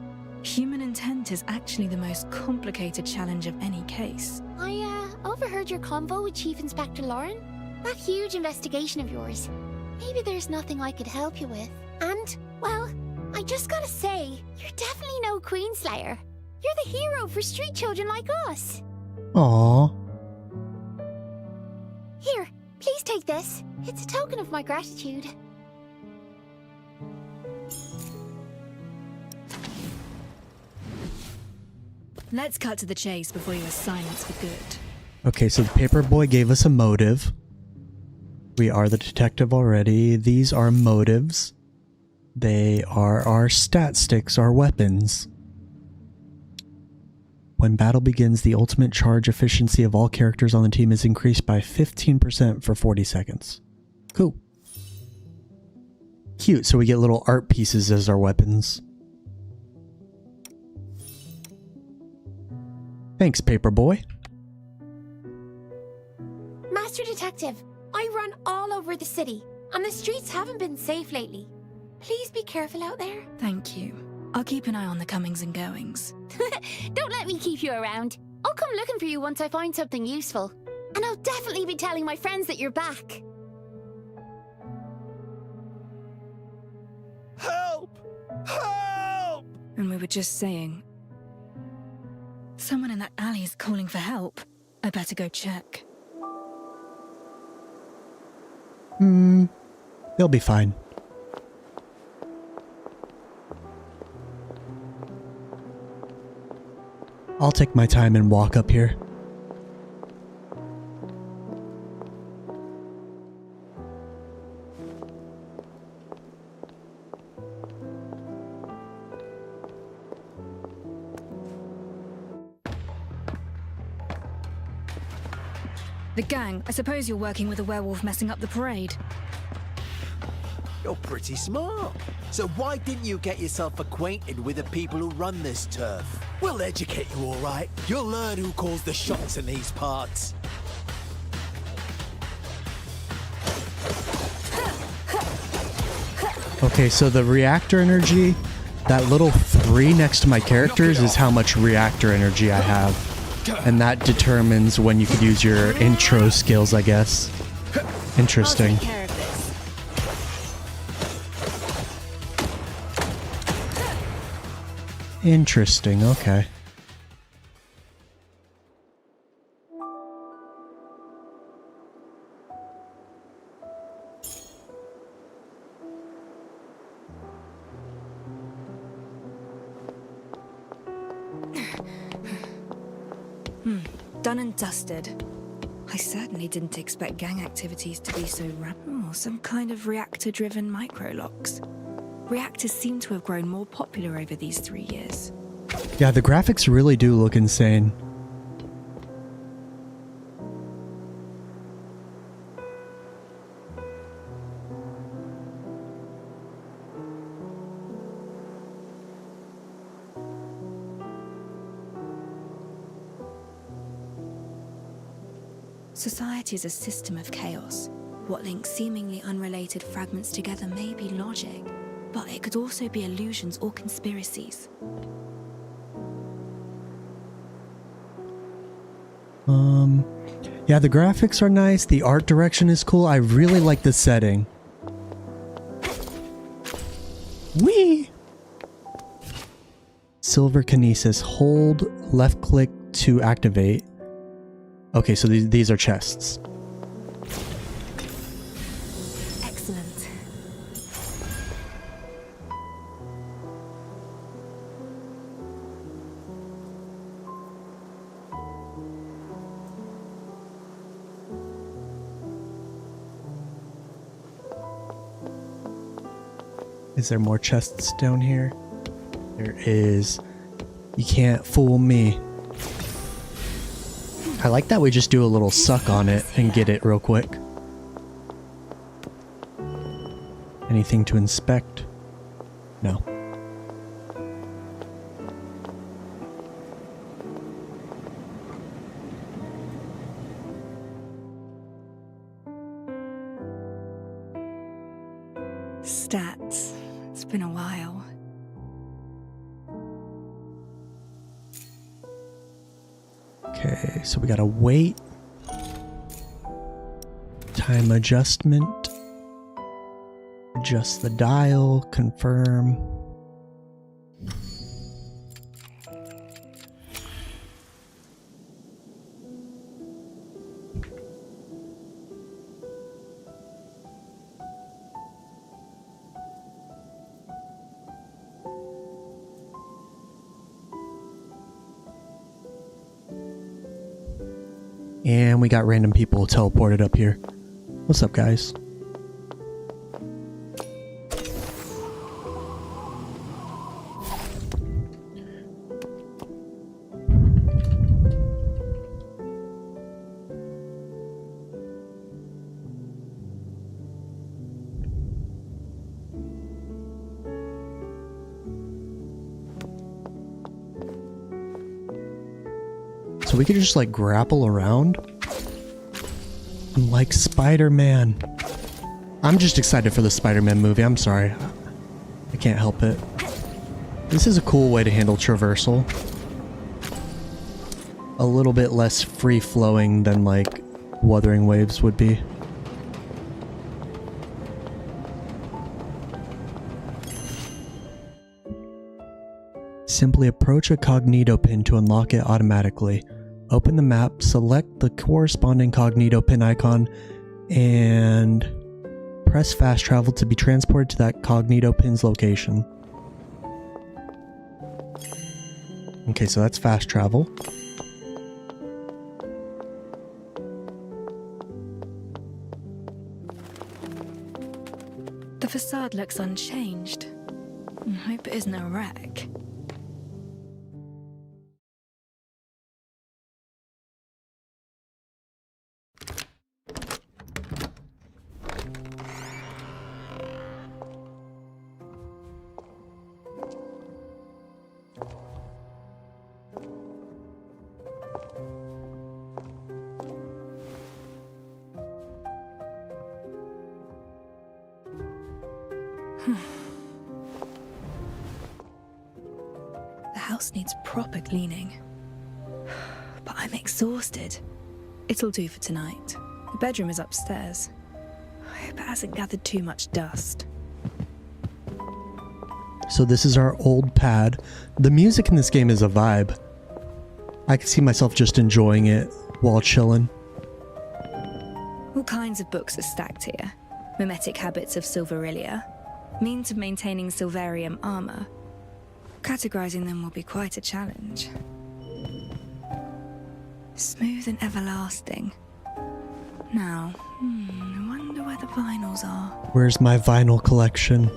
Human intent is actually the most complicated challenge of any case. I overheard your convo with Chief Inspector Lauren. That huge investigation of yours. Maybe there's nothing I could help you with. And, well, I just gotta say, you're definitely no Queenslayer. You're the hero for street children like us. Aww. Here, please take this. It's a token of my gratitude. Let's cut to the chase before you are silenced for good. Okay, so the Paperboy gave us a motive. We are the detective already. These are motives. They are our stat sticks, our weapons. When battle begins, the ultimate charge efficiency of all characters on the team is increased by 15% for 40 seconds. Cool. Cute, so we get little art pieces as our weapons. Thanks, Paperboy. Master Detective, I run all over the city, and the streets haven't been safe lately. Please be careful out there. Thank you. I'll keep an eye on the comings and goings. Don't let me keep you around. I'll come looking for you once I find something useful. And I'll definitely be telling my friends that you're back. Help! Help! And we were just saying... Someone in that alley is calling for help. I better go check. They'll be fine. I'll take my time and walk up here. The gang, I suppose you're working with a werewolf messing up the parade. You're pretty smart. So why didn't you get yourself acquainted with the people who run this turf? We'll educate you, all right. You'll learn who calls the shots in these parts. Okay, so the reactor energy, that little 3 next to my characters is how much reactor energy I have. And that determines when you could use your intro skills, I guess. Interesting. Interesting, okay. Done and dusted. I certainly didn't expect gang activities to be so random, or some kind of reactor-driven micro-locks. Reactors seem to have grown more popular over these 3 years. Yeah, the graphics really do look insane. Society is a system of chaos. What links seemingly unrelated fragments together may be logic, but it could also be illusions or conspiracies. Yeah, the graphics are nice, the art direction is cool, I really like the setting. Whee! Silver Kinesis, hold left click to activate. Okay, so these are chests. Excellent. Is there more chests down here? There is. You can't fool me. I like that we just do a little suck on it and get it real quick. Anything to inspect? No. Stats. It's been a while. Okay, so we gotta wait. Time adjustment. Adjust the dial, confirm. And we got random people teleported up here. What's up, guys? we could just like grapple around. I'm like Spider-Man. I'm just excited for the Spider-Man movie. I'm sorry. I can't help it. This is a cool way to handle traversal. A little bit less free-flowing than like Wuthering Waves would be. Simply approach a Cognito pin to unlock it automatically. Open the map, select the corresponding Cognito pin icon, and press fast travel to be transported to that Cognito pin's location. Okay, so that's fast travel. The facade looks unchanged. I hope it isn't a wreck. The house needs proper cleaning. But I'm exhausted. It'll do for tonight. The bedroom is upstairs. I hope it hasn't gathered too much dust. So this is our old pad. The music in this game is a vibe. I can see myself just enjoying it while chilling. All kinds of books are stacked here. Mimetic habits of Silverillia, means of maintaining Silverium armor. Categorizing them will be quite a challenge. Smooth and everlasting. Now, I wonder where the vinyls are. Where's my vinyl collection?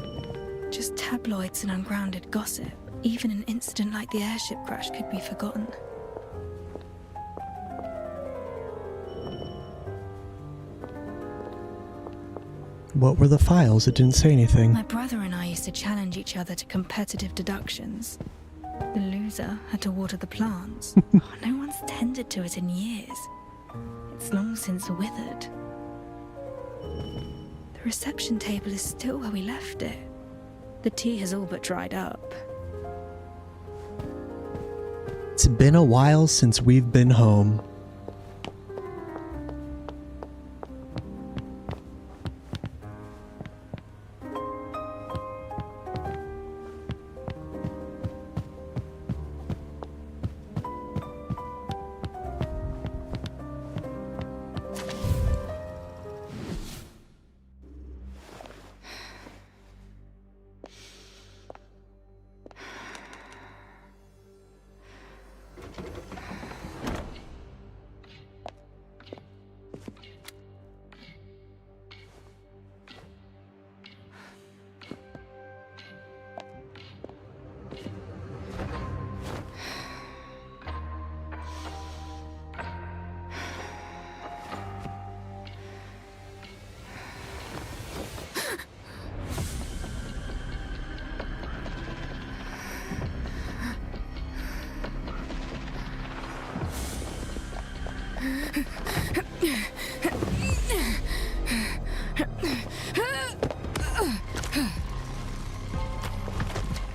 Just tabloids and ungrounded gossip. Even an incident like the airship crash could be forgotten. What were the files? It didn't say anything. My brother and I used to challenge each other to competitive deductions. The loser had to water the plants. No one's tended to it in years. It's long since withered. The reception table is still where we left it. The tea has all but dried up. It's been a while since we've been home.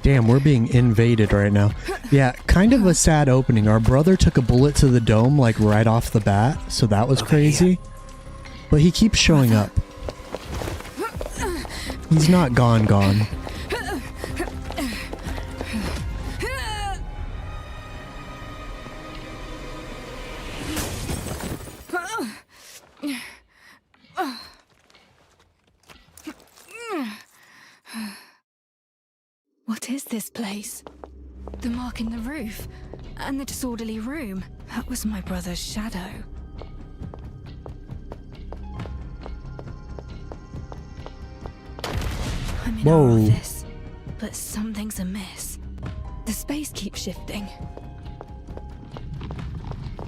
Damn, we're being invaded right now. Yeah, kind of a sad opening. Our brother took a bullet to the dome, like, right off the bat, so that was crazy. But he keeps showing up. He's not gone. What is this place? The mark in the roof, and the disorderly room. That was my brother's shadow. I'm in our office, but something's amiss. The space keeps shifting.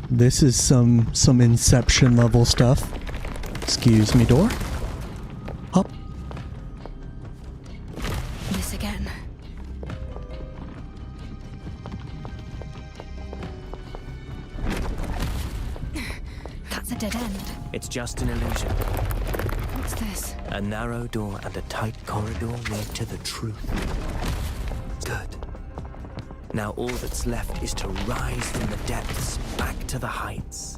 This is some Inception level stuff. Excuse me, door. Up. This again. It's just an illusion. What's this? A narrow door and a tight corridor lead to the truth. Good. Now all that's left is to rise from the depths back to the heights.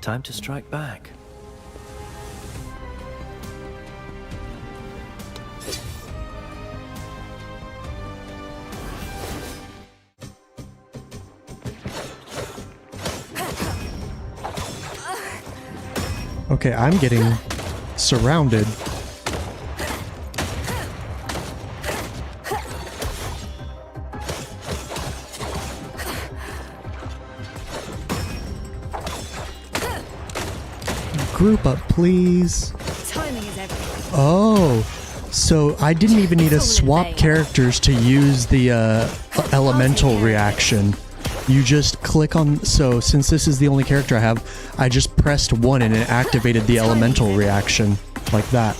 Time to strike back. Okay, I'm getting surrounded. Group up, please. Timing is everything. Oh, so I didn't even need to swap characters to use the elemental reaction. You just click on, so since this is the only character I have, I just pressed 1 and it activated the elemental reaction, like that.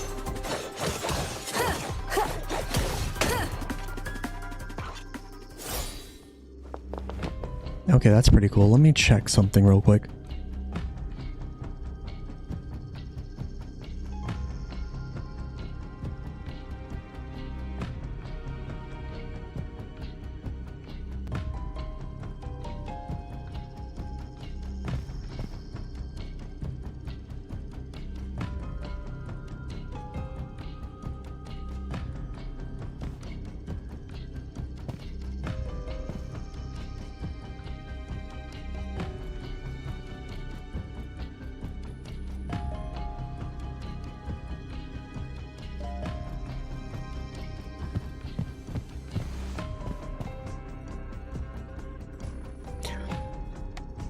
Okay, that's pretty cool. Let me check something real quick.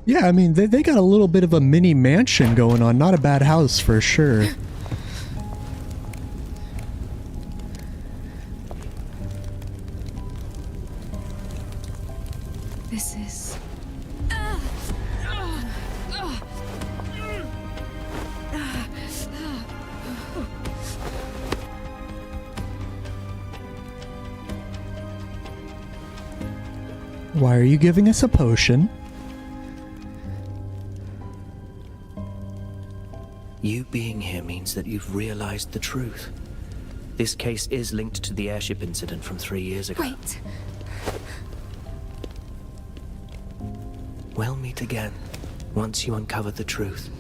Yeah, I mean, they got a little bit of a mini mansion going on. Not a bad house for sure. This is... Why are you giving us a potion? You being here means that you've realized the truth. This case is linked to the airship incident from 3 years ago. Wait. We'll meet again, once you uncover the truth.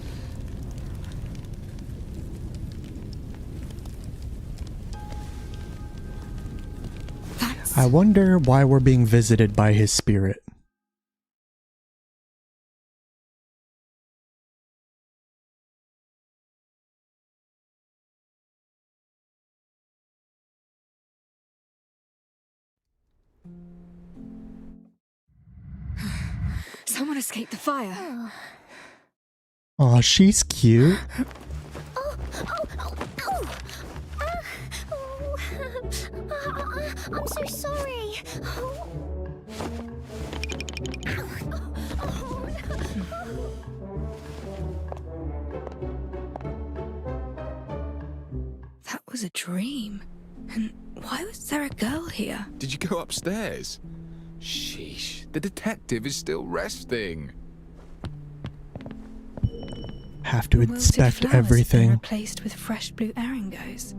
I wonder why we're being visited by his spirit. Someone escaped the fire. Aw, she's cute. I'm so sorry. That was a dream. And why was there a girl here? Did you go upstairs? Sheesh, the detective is still resting. Have to Wilted inspect flowers have been everything. replaced with fresh blue aringos.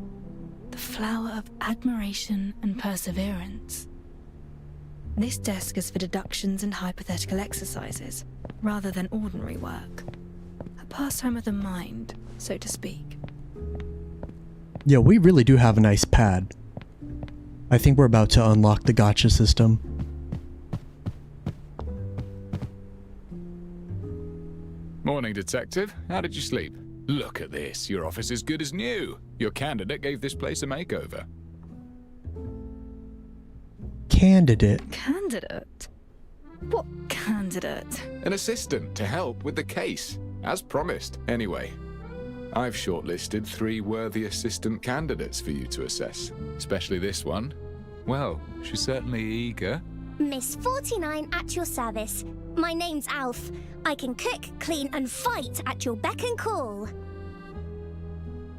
The flower of admiration and perseverance. This desk is for deductions and hypothetical exercises, rather than ordinary work. A pastime of the mind, so to speak. Yeah, we really do have a nice pad. I think we're about to unlock the gotcha system. Morning, Detective. How did you sleep? Look at this. Your office is good as new. Your candidate gave this place a makeover. Candidate? Candidate? What candidate? An assistant to help with the case. As promised, anyway. I've shortlisted 3 worthy assistant candidates for you to assess. Especially this one. Well, she's certainly eager. Miss 49 at your service. My name's Alf. I can cook, clean, and fight at your beck and call.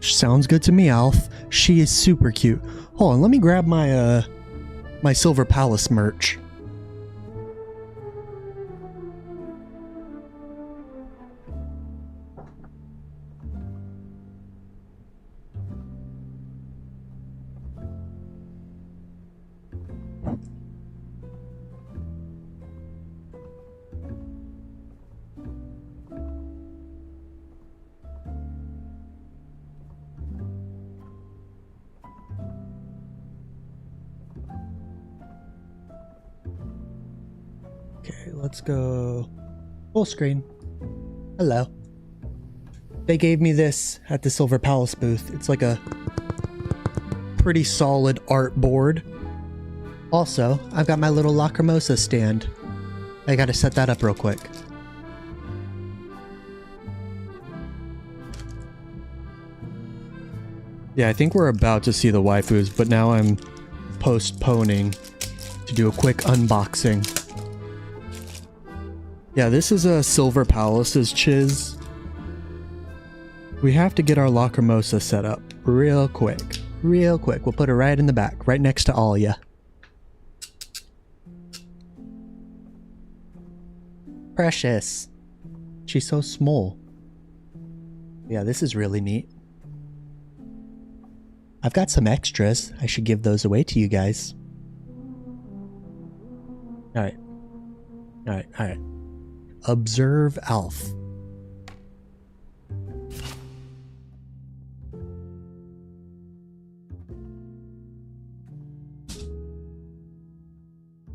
Sounds good to me, Alf. She is super cute. Hold on, let me grab my my Silver Palace merch. Okay, let's go full screen. Hello. They gave me this at the Silver Palace booth. It's like a pretty solid art board. Also, I've got my little Lacrimosa stand. I gotta set that up real quick. Yeah, I think we're about to see the waifus, but now I'm postponing to do a quick unboxing. Yeah, this is a Silver Palace's chiz. We have to get our Lacrimosa set up real quick. Real quick. We'll put her right in the back, right next to Alia. Precious. She's so small. Yeah, this is really neat. I've got some extras. I should give those away to you guys. Alright. Alright, alright. Observe Alf.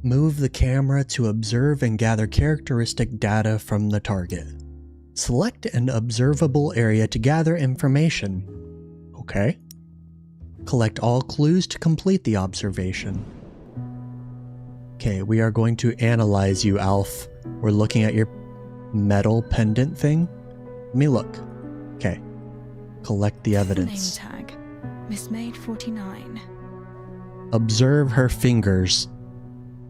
Move the camera to observe and gather characteristic data from the target. Select an observable area to gather information. Okay. Collect all clues to complete the observation. Okay, we are going to analyze you, Alf. We're looking at your metal pendant thing. Let me look. Okay. Collect the evidence. Name tag. Miss Maid 49. Observe her fingers.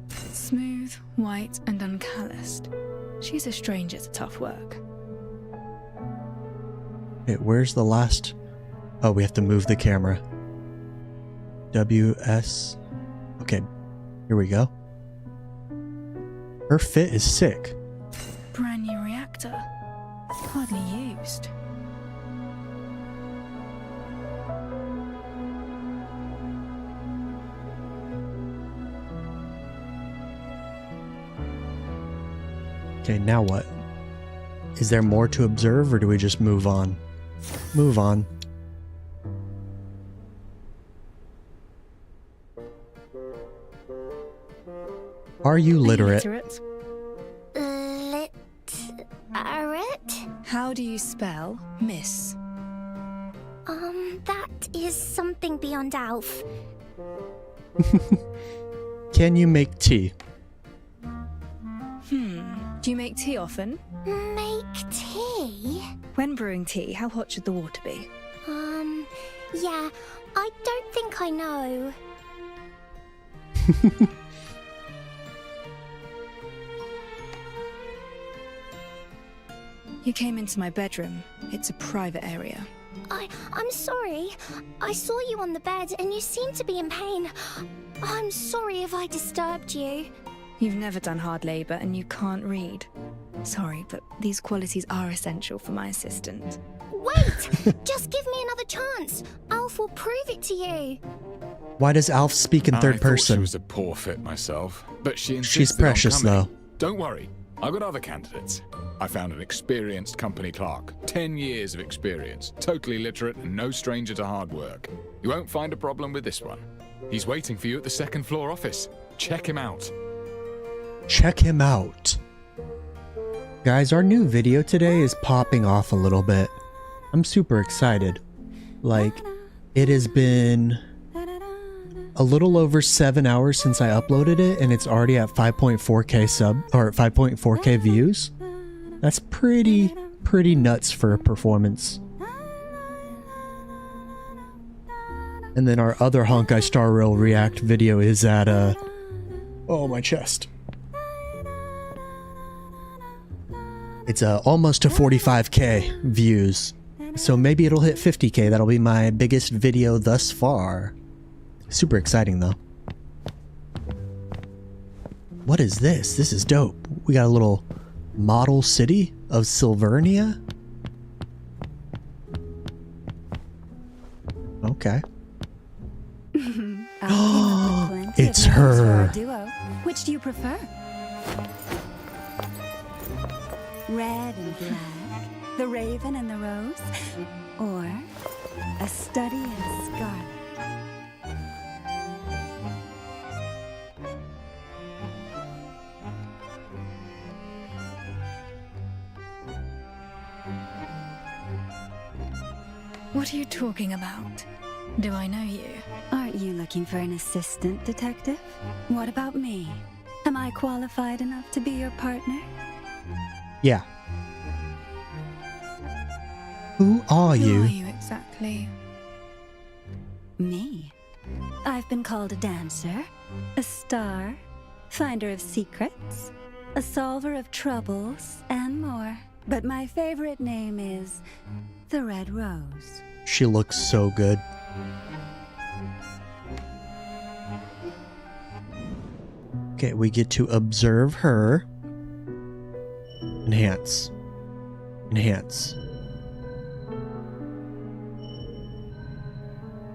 Smooth, white, and uncalloused. She's a stranger to tough work. Wait, where's the last? Oh, we have to move the camera. WS. Okay, here we go. Her fit is sick. Brand new reactor. Hardly used. Okay, now what? Is there more to observe, or do we just move on? Move on. Are you literate? Literate? How do you spell miss? That is something beyond Alf. Can you make tea? Do you make tea often? Make tea? When brewing tea, how hot should the water be? Yeah, I don't think I know. You came into my bedroom. It's a private area. I'm sorry. I saw you on the bed and you seemed to be in pain. I'm sorry if I disturbed you. You've never done hard labor and you can't read. Sorry, but these qualities are essential for my assistant. Wait! Just give me another chance. Alf will prove it to you. Why does Alf speak in third I person? thought she was a poor fit myself, but she insisted She's precious, on coming. though. Don't worry, I've got other candidates. I found an experienced company clerk, 10 years of experience, totally literate and no stranger to hard work. You won't find a problem with this one. He's waiting for you at the second floor office. Check him out. Check him out. Guys, our new video today is popping off a little bit. I'm super excited. Like, it has been a little over 7 hours since I uploaded it, and it's already at 5.4K views. That's pretty nuts for a performance. And then our other Honkai Star Rail React video is at Oh, my chest. It's almost to 45k views. So maybe it'll hit 50k. That'll be my biggest video thus far. Super exciting though. What is this? This is dope. We got a little model city of Silvernia. I'll Okay. team up with plenty It's of names for our her. duo. Which do you prefer? Red and black, the raven and the rose, or a study in scarlet? What are you talking about? Do I know you? Aren't you looking for an assistant, detective? What about me? Am I qualified enough to be your partner? Yeah. Who are Who you? are you exactly? Me? I've been called a dancer, a star, finder of secrets, a solver of troubles, and more. But my favorite name is the Red Rose. She looks so good. Okay, we get to observe her. Enhance. Enhance.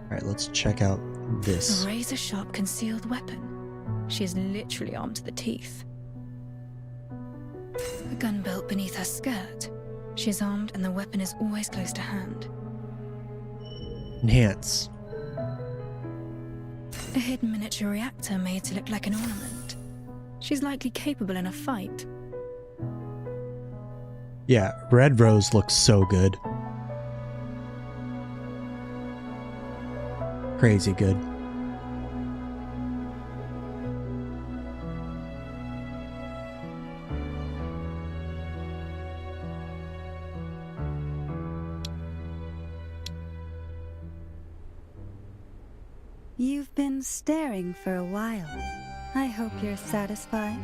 Alright, let's check out this. A razor-sharp concealed weapon. She is literally armed to the teeth. A gun belt beneath her skirt. She is armed and the weapon is always close to hand. Enhance. A hidden miniature reactor made to look like an ornament. She's likely capable in a fight. Yeah, Red Rose looks so good. Crazy good. You've been staring for a while. I hope you're satisfied.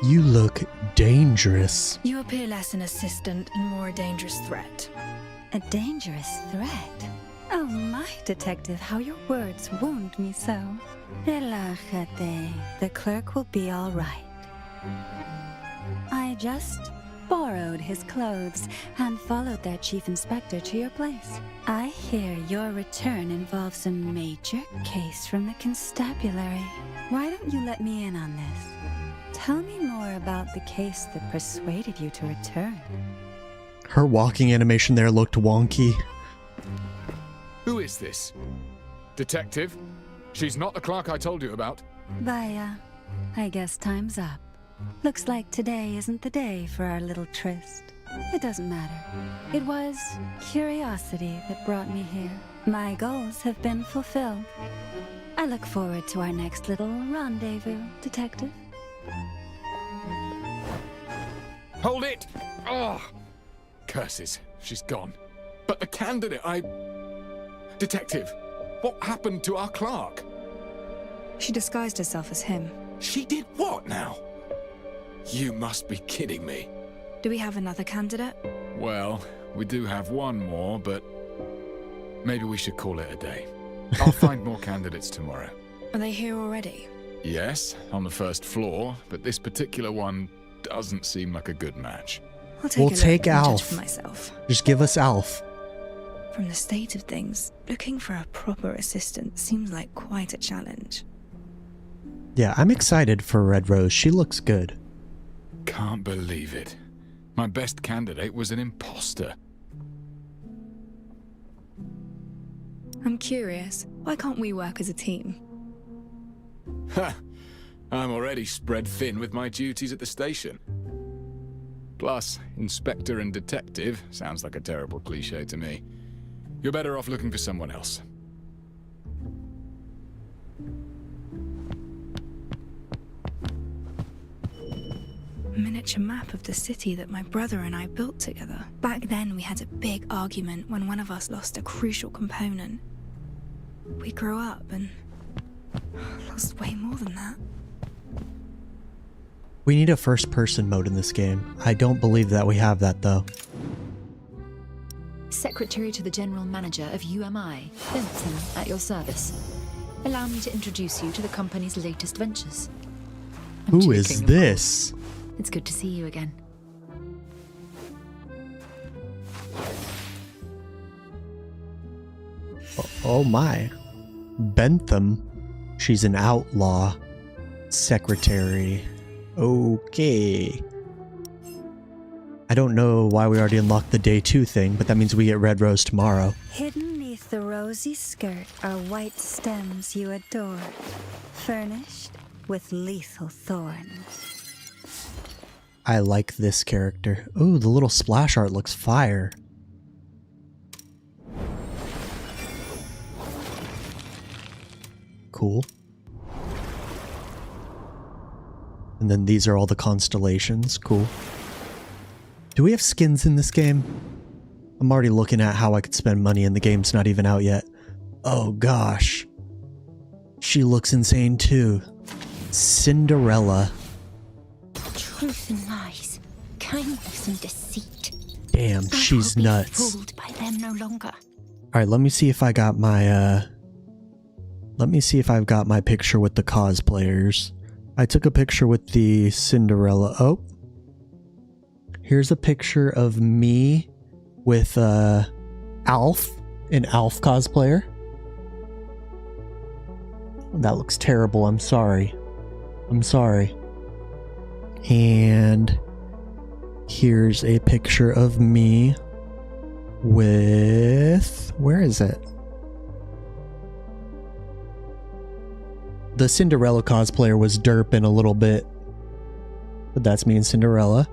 You look dangerous. You appear less an assistant and more a dangerous threat. A dangerous threat? Oh my, detective, how your words wound me so. Relájate. The clerk will be all right. I just borrowed his clothes and followed their chief inspector to your place. I hear your return involves a major case from the constabulary. Why don't you let me in on this? Tell me more about the case that persuaded you to return. Her walking animation there looked wonky. Who is this? Detective? She's not the clerk I told you about. Vaya, I guess time's up. Looks like today isn't the day for our little tryst. It doesn't matter. It was curiosity that brought me here. My goals have been fulfilled. I look forward to our next little rendezvous, detective. Hold it! Oh! Curses, she's gone. But the candidate, Detective, what happened to our clerk? She disguised herself as him. She did what now? You must be kidding me. Do we have another candidate? Well, we do have one more, but maybe we should call it a day. I'll find more candidates tomorrow. Are they here already? Yes, on the first floor, but this particular one doesn't seem like a good match. I'll take We'll a look take and judge Alf. for myself. Just give us Alf. From the state of things, looking for a proper assistant seems like quite a challenge. Yeah, I'm excited for Red Rose. She looks good. Can't believe it. My best candidate was an imposter. I'm curious, why can't we work as a team? Ha! I'm already spread thin with my duties at the station. Plus, inspector and detective sounds like a terrible cliché to me. You're better off looking for someone else. Miniature map of the city that my brother and I built together. Back then we had a big argument when one of us lost a crucial component. We grew up and lost way more than that. We need a first-person mode in this game. I don't believe that we have that, though. Secretary to the General Manager of UMI, Benson, at your service. Allow me to introduce you to the company's latest ventures. Who is this? It's good to see you again. Oh my. Bentham. She's an outlaw. Secretary. Okay. I don't know why we already unlocked the day 2 thing, but that means we get Red Rose tomorrow. Hidden neath the rosy skirt are white stems you adore, furnished with lethal thorns. I like this character. Ooh, the little splash art looks fire. Cool. And then these are all the constellations. Cool. Do we have skins in this game? I'm already looking at how I could spend money and the game's not even out yet. Oh gosh. She looks insane too. Cinderella. Truth and lies, kindness and deceit. Damn, she's nuts. Ruled by them no longer. Alright, let me see if I got my, let me see if I've got my picture with the cosplayers. I took a picture with the Cinderella. Oh. Here's a picture of me with, Alf, an Alf cosplayer. That looks terrible. I'm sorry. I'm sorry. And here's a picture of me with... Where is it? The Cinderella cosplayer was derping a little bit. But that's me and Cinderella.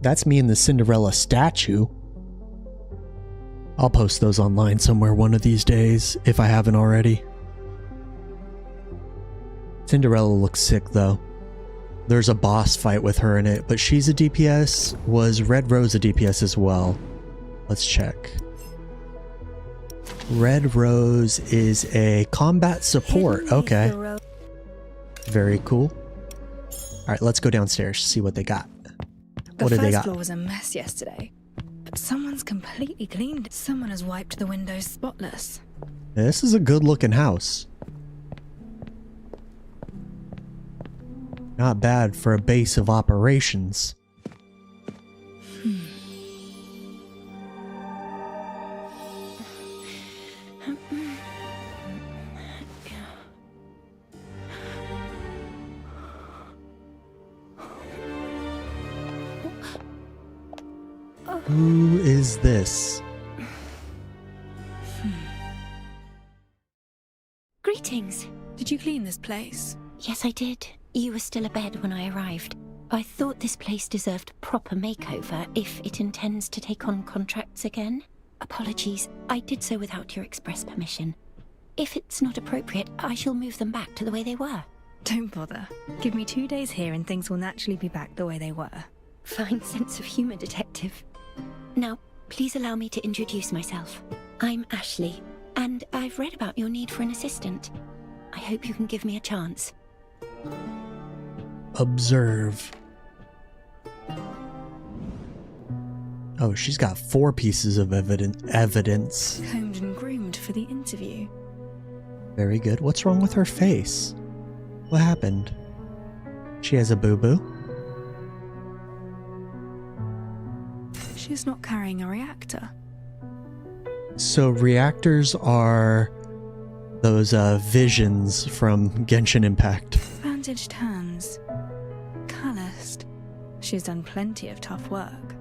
That's me and the Cinderella statue. I'll post those online somewhere one of these days, if I haven't already. Cinderella looks sick, though. There's a boss fight with her in it, but she's a DPS. Was Red Rose a DPS as well? Let's check. Red Rose is a combat support. Okay. Very cool. Alright, let's go downstairs, see what they got. The What did they first got? floor was a mess yesterday, but someone's completely cleaned it. Someone has wiped the windows spotless. This is a good looking house. Not bad for a base of operations. Who is this? Greetings. Did you clean this place? Yes, I did. You were still abed when I arrived. I thought this place deserved a proper makeover if it intends to take on contracts again. Apologies, I did so without your express permission. If it's not appropriate, I shall move them back to the way they were. Don't bother. Give me 2 days here and things will naturally be back the way they were. Fine sense of humor, Detective. Now, please allow me to introduce myself. I'm Ashley, and I've read about your need for an assistant. I hope you can give me a chance. Observe. Oh, she's got 4 pieces of evidence. Combed and groomed for the interview. Very good. What's wrong with her face? What happened? She has a boo-boo? She's not carrying a reactor. So reactors are those visions from Genshin Impact. Bandaged hands. Calloused. She's done plenty of tough work.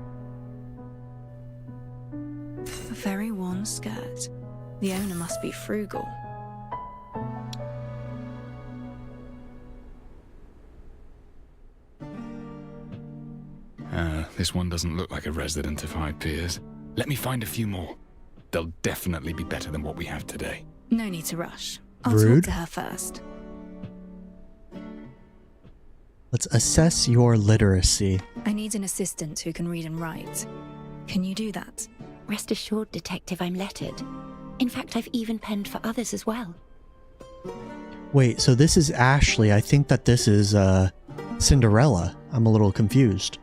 A very worn skirt. The owner must be frugal. This one doesn't look like a resident of High Piers. Let me find a few more. They'll definitely be better than what we have today. No need to rush. I'll Rude. talk to her first. Let's assess your literacy. I need an assistant who can read and write. Can you do that? Rest assured, Detective, I'm lettered. In fact, I've even penned for others as well. Wait, so this is Ashley. I think that this is Cinderella. I'm a little confused.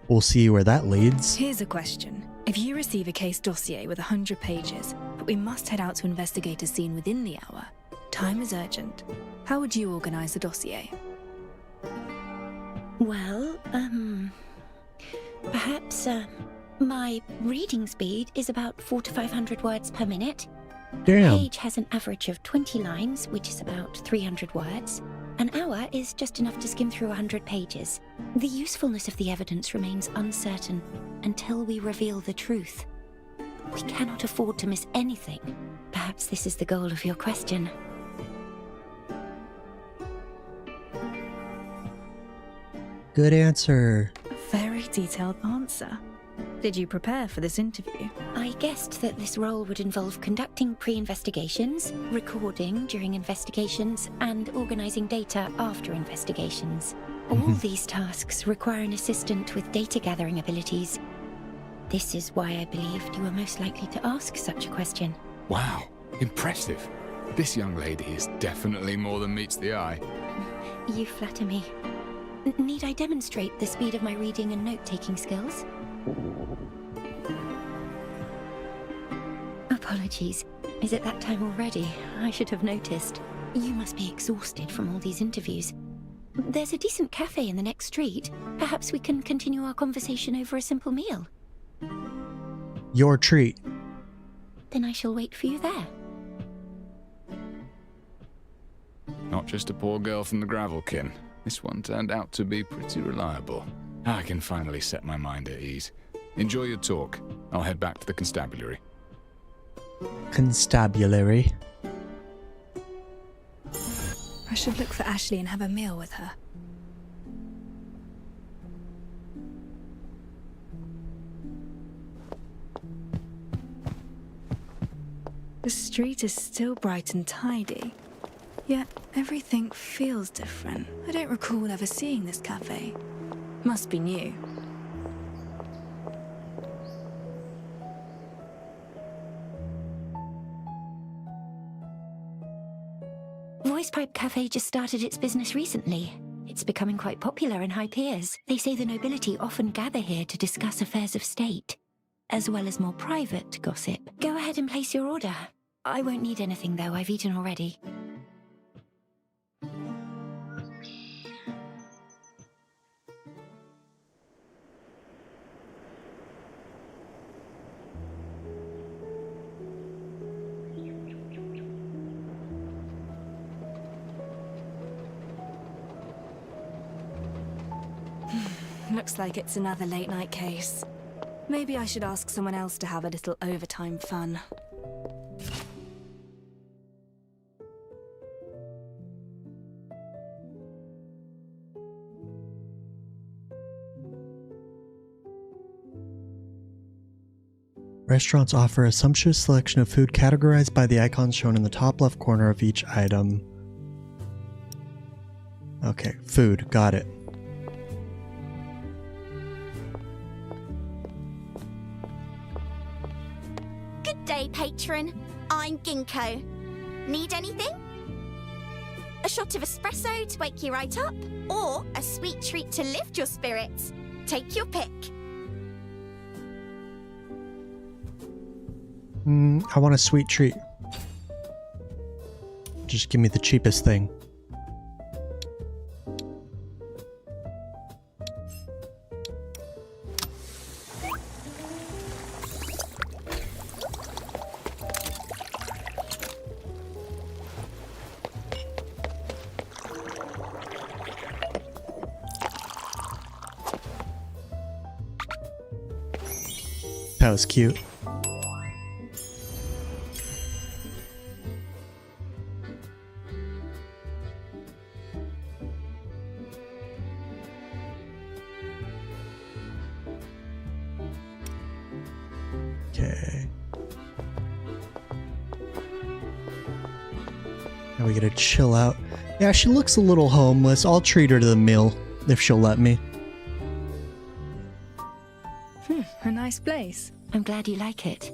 We'll see where that leads. Here's a question. If you receive a case dossier with 100 pages, but we must head out to investigate a scene within the hour, time is urgent. How would you organize the dossier? Well, perhaps, my reading speed is about 400 to 500 words per minute. Damn. A page has an average of 20 lines, which is about 300 words. An hour is just enough to skim through 100 pages. The usefulness of the evidence remains uncertain until we reveal the truth. We cannot afford to miss anything. Perhaps this is the goal of your question. Good answer. Very detailed answer. Did you prepare for this interview? I guessed that this role would involve conducting pre-investigations, recording during investigations, and organizing data after investigations. All these tasks require an assistant with data-gathering abilities. This is why I believed you were most likely to ask such a question. Wow, impressive. This young lady is definitely more than meets the eye. You flatter me. Need I demonstrate the speed of my reading and note-taking skills? Apologies. Is it that time already? I should have noticed. You must be exhausted from all these interviews. There's a decent cafe in the next street. Perhaps we can continue our conversation over a simple meal. Your treat. Then I shall wait for you there. Not just a poor girl from the Gravelkin. This one turned out to be pretty reliable. I can finally set my mind at ease. Enjoy your talk. I'll head back to the constabulary. Constabulary. I should look for Ashley and have a meal with her. The street is still bright and tidy, yet everything feels different. I don't recall ever seeing this cafe. Must be new. Voice Pipe Cafe just started its business recently. It's becoming quite popular in High Piers. They say the nobility often gather here to discuss affairs of state, as well as more private gossip. Go ahead and place your order. I won't need anything, though. I've eaten already. Looks like it's another late-night case. Maybe I should ask someone else to have a little overtime fun. Restaurants offer a sumptuous selection of food categorized by the icons shown in the top left corner of each item. Okay, food, got it. Good day, patron. I'm Ginkgo. Need anything? A shot of espresso to wake you right up? Or a sweet treat to lift your spirits? Take your pick. I want a sweet treat. Just give me the cheapest thing. That was cute. Okay. Now we gotta chill out. Yeah, she looks a little homeless. I'll treat her to the meal. if she'll let me. A nice place. I'm glad you like it.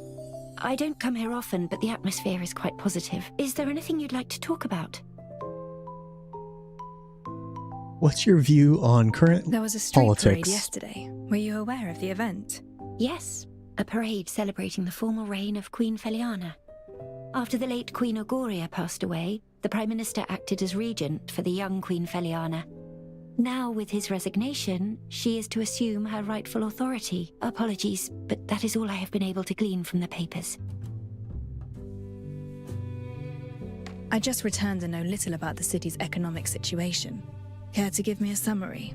I don't come here often, but the atmosphere is quite positive. Is there anything you'd like to talk about? What's your view on current There was a street parade politics? yesterday. Were you aware of the event? Yes, a parade celebrating the formal reign of Queen Feliana. After the late Queen Ogoria passed away, the Prime Minister acted as regent for the young Queen Feliana. Now, with his resignation, she is to assume her rightful authority. Apologies, but that is all I have been able to glean from the papers. I just returned and know little about the city's economic situation. Care to give me a summary?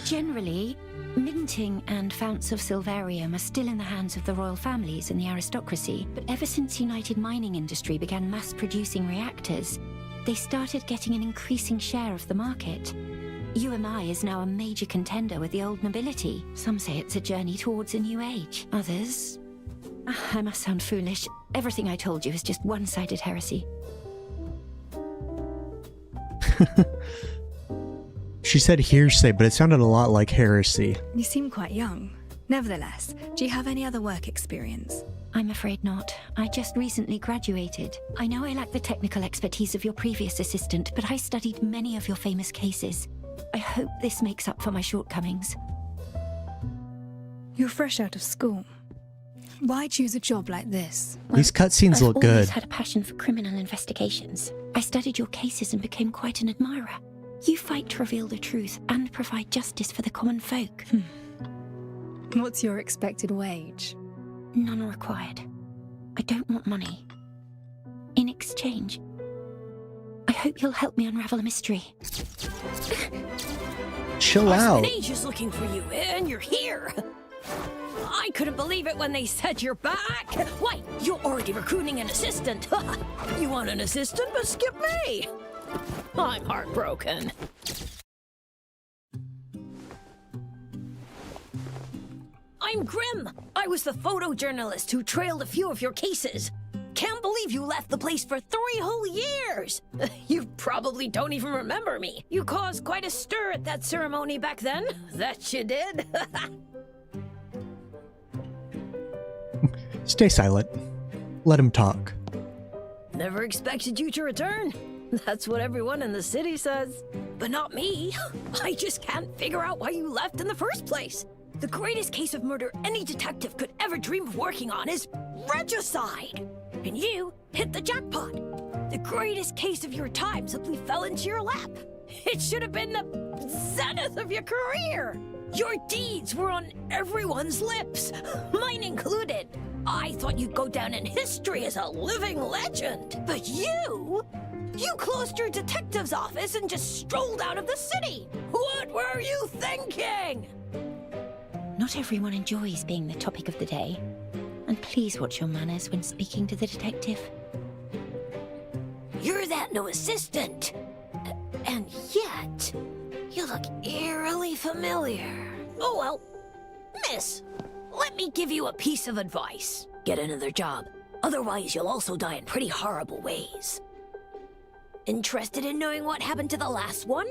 Generally, minting and founts of Silverium are still in the hands of the royal families and the aristocracy, but ever since United Mining Industry began mass-producing reactors, they started getting an increasing share of the market. UMI is now a major contender with the old nobility. Some say it's a journey towards a new age. Others... I must sound foolish. Everything I told you is just one-sided heresy. She said hearsay, but it sounded a lot like heresy. You seem quite young. Nevertheless, do you have any other work experience? I'm afraid not. I just recently graduated. I know I lack the technical expertise of your previous assistant, but I studied many of your famous cases. I hope this makes up for my shortcomings. You're fresh out of school. Why choose a job like this? These cutscenes look I've good. always had a passion for criminal investigations. I studied your cases and became quite an admirer. You fight to reveal the truth and provide justice for the common folk. What's your expected wage? None required. I don't want money. In exchange, I hope you'll help me unravel a mystery. Chill I out. spent ages looking for you, and you're here. I couldn't believe it when they said you're back. Why, you're already recruiting an assistant. You want an assistant, but skip me. I'm heartbroken. I'm Grim. I was the photojournalist who trailed a few of your cases. Can't believe you left the place for 3 whole years. You probably don't even remember me. You caused quite a stir at that ceremony back then. That you did. Stay silent. Let him talk. Never expected you to return. That's what everyone in the city says. But not me. I just can't figure out why you left in the first place. The greatest case of murder any detective could ever dream of working on is regicide. And you hit the jackpot. The greatest case of your time simply fell into your lap. It should have been the zenith of your career. Your deeds were on everyone's lips, mine included. I thought you'd go down in history as a living legend. But you closed your detective's office and just strolled out of the city. What were you thinking? Not everyone enjoys being the topic of the day. And please watch your manners when speaking to the detective. You're that new assistant. And yet, you look eerily familiar. Oh well, miss, let me give you a piece of advice. Get another job. Otherwise, you'll also die in pretty horrible ways. Interested in knowing what happened to the last one?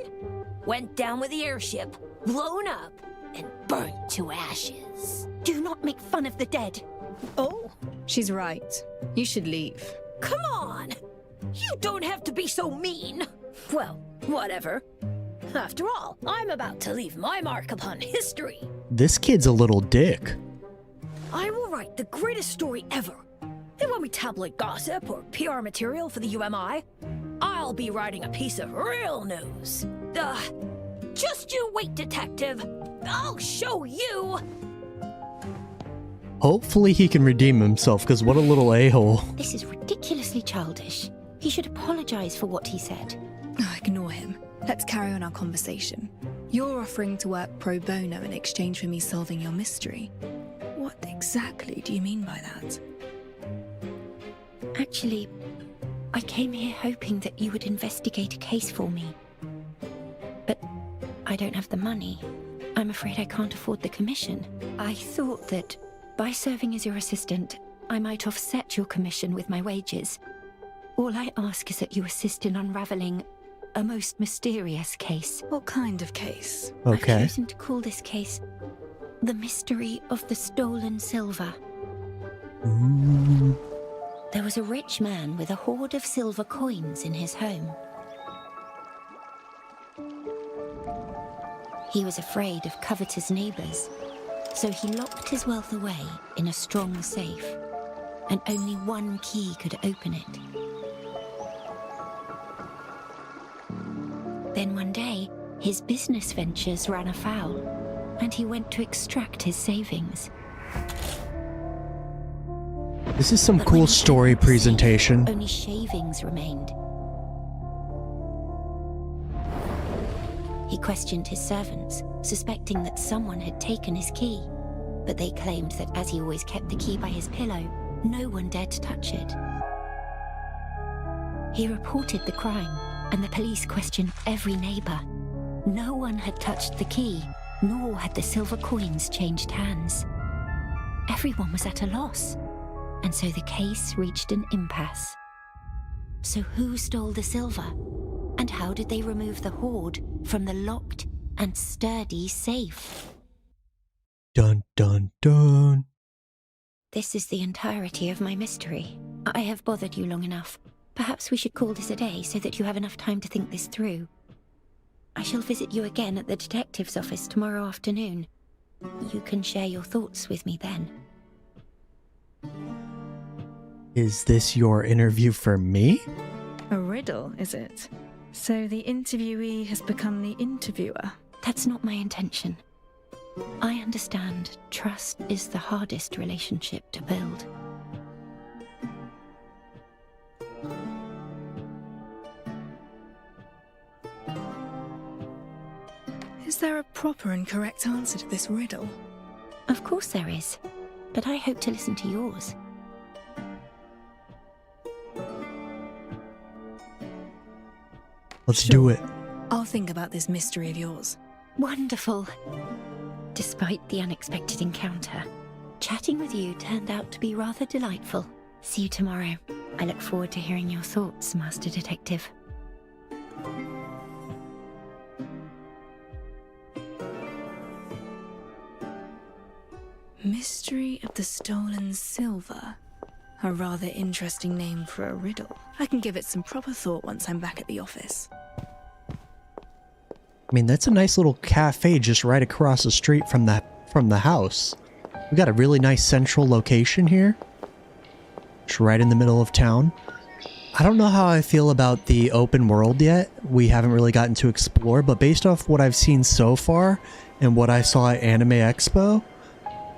Went down with the airship, blown up, and burnt to ashes. Do not make fun of the dead. Oh? She's right. You should leave. Come on! You don't have to be so mean. Well, whatever. After all, I'm about to leave my mark upon history. This kid's a little dick. I will write the greatest story ever. It won't be tabloid gossip or PR material for the UMI. I'll be writing a piece of real news. Just you wait, detective. I'll show you. Hopefully he can redeem himself, because what a little a-hole. This is ridiculously childish. He should apologize for what he said. Ignore him. Let's carry on our conversation. You're offering to work pro bono in exchange for me solving your mystery. What exactly do you mean by that? Actually, I came here hoping that you would investigate a case for me. But I don't have the money. I'm afraid I can't afford the commission. I thought that by serving as your assistant, I might offset your commission with my wages. All I ask is that you assist in unraveling a most mysterious case. What kind of case? I've chosen to call this case The Mystery of the Stolen Silver. There was a rich man with a hoard of silver coins in his home. He was afraid of covetous neighbors, so he locked his wealth away in a strong safe, and only one key could open it. Then one day, his business ventures ran afoul, and he went to extract his savings. This is some cool story presentation. Only shavings remained. He questioned his servants, suspecting that someone had taken his key, but they claimed that as he always kept the key by his pillow, no one dared to touch it. He reported the crime, and the police questioned every neighbor. No one had touched the key, nor had the silver coins changed hands. Everyone was at a loss, and so the case reached an impasse. So who stole the silver? And how did they remove the hoard from the locked and sturdy safe? Dun dun dun. This is the entirety of my mystery. I have bothered you long enough. Perhaps we should call this a day so that you have enough time to think this through. I shall visit you again at the detective's office tomorrow afternoon. You can share your thoughts with me then. Is this your interview for me? A riddle, is it? So the interviewee has become the interviewer? That's not my intention. I understand trust is the hardest relationship to build. Is there a proper and correct answer to this riddle? Of course there is, but I hope to listen to yours. Let's do it. I'll think about this mystery of yours. Wonderful. Despite the unexpected encounter, chatting with you turned out to be rather delightful. See you tomorrow. I look forward to hearing your thoughts, Master Detective. Mystery of the Stolen Silver. A rather interesting name for a riddle. I can give it some proper thought once I'm back at the office. I mean, that's a nice little cafe just right across the street from the house. We got a really nice central location here. Just right in the middle of town. I don't know how I feel about the open world yet. We haven't really gotten to explore, but based off what I've seen so far and what I saw at Anime Expo,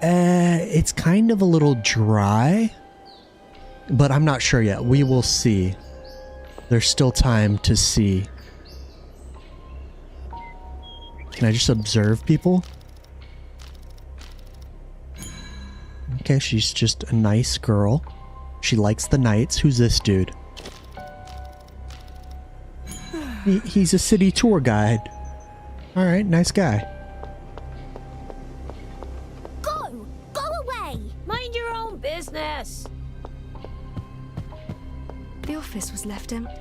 it's kind of a little dry. But I'm not sure yet. We will see. There's still time to see. Can I just observe people? Okay, she's just a nice girl. She likes the knights. Who's this dude? He's a city tour guide. Alright, nice guy. Go! Go away! Mind your own business! The office was left empty.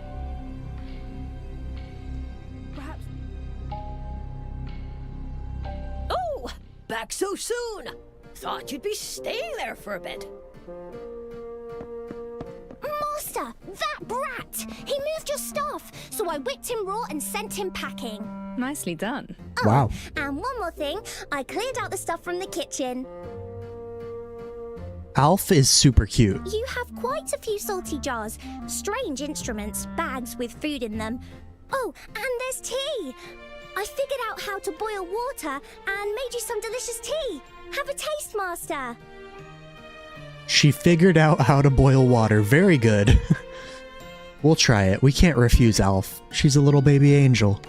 Oh! Back so soon! Thought you'd be staying there for a bit. Master! That brat! He moved your stuff, so I whipped him raw and sent him packing. Nicely done. Wow. And one more thing, I cleared out the stuff from the kitchen. Alf is super cute. You have quite a few salty jars, strange instruments, bags with food in them. Oh, and there's tea! I figured out how to boil water and made you some delicious tea. Have a taste, Master. She figured out how to boil water. Very good. We'll try it. We can't refuse Alf. She's a little baby angel.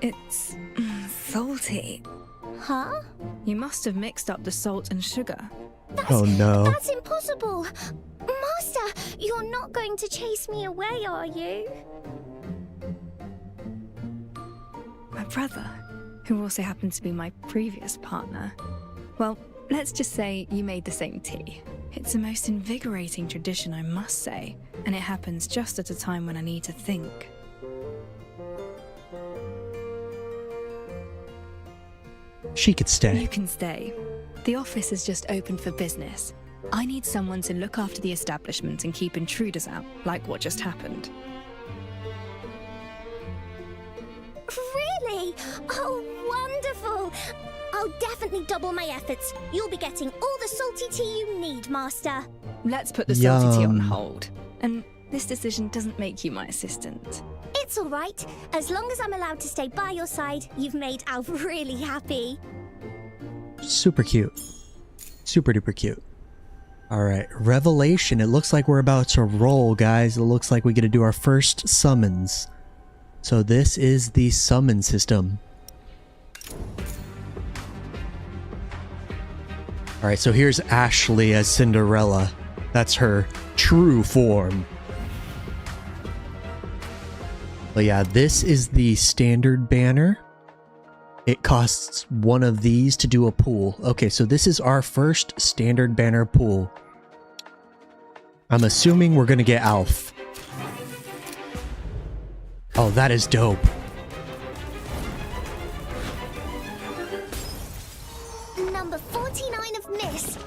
It's salty. Huh? You must have mixed up the salt and sugar. Oh no. That's impossible. Master, you're not going to chase me away, are you? My brother, who also happened to be my previous partner. Well, let's just say you made the same tea. It's a most invigorating tradition, I must say, and it happens just at a time when I need to think. She could stay. You can stay. The office is just open for business. I need someone to look after the establishment and keep intruders out, like what just happened. Really? Oh, wonderful! I'll definitely double my efforts. You'll be getting all the salty tea you need, Master. Let's put the salty tea on Yum. hold. And this decision doesn't make you my assistant. It's all right. As long as I'm allowed to stay by your side, you've made Alf really happy. Super cute. Super duper cute. Alright, Revelation. It looks like we're about to roll, guys. It looks like we get to do our first summons. So this is the summon system. Alright, so here's Ashley as Cinderella. That's her true form. But yeah, this is the standard banner. It costs one of these to do a pool. Okay, so this is our first standard banner pool. I'm assuming we're gonna get Alf. Oh, that is dope. Number 49 of Miss.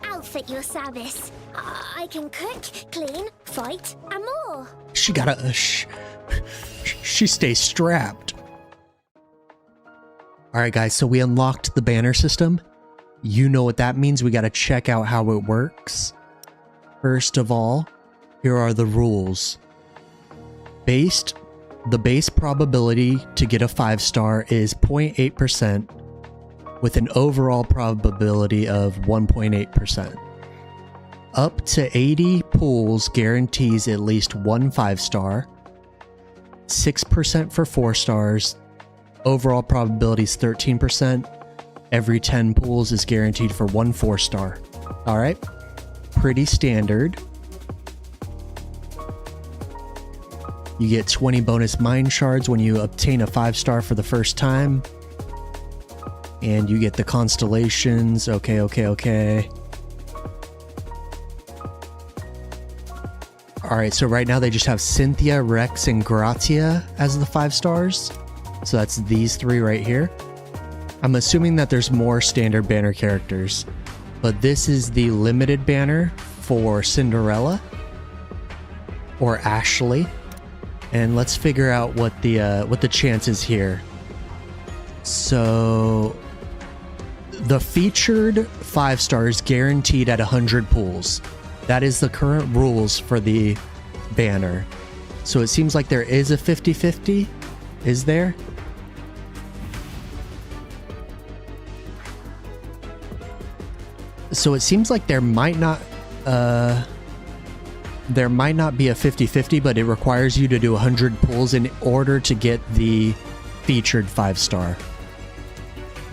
Alf at your service. I can cook, clean, fight, and more. She got a... she stays strapped. Alright guys, so we unlocked the banner system. You know what that means. We gotta check out how it works. First of all, here are the rules. The base probability to get a 5-star is 0.8% with an overall probability of 1.8%. Up to 80 pools guarantees at least one 5-star, 6% for 4 stars, overall probability is 13%, every 10 pools is guaranteed for one 4-star. Alright, pretty standard. You get 20 bonus mind shards when you obtain a 5-star for the first time. And you get the constellations. Okay. Alright, so right now they just have Cynthia, Rex, and Gratia as the 5 stars. So that's these 3 right here. I'm assuming that there's more standard banner characters. But this is the limited banner for Cinderella. Or Ashley. And let's figure out what the chances here. So the featured 5 stars guaranteed at 100 pools. That is the current rules for the banner. So it seems like there is a 50-50. Is there? So it seems like there might not be a 50-50, but it requires you to do 100 pulls in order to get the featured 5-star.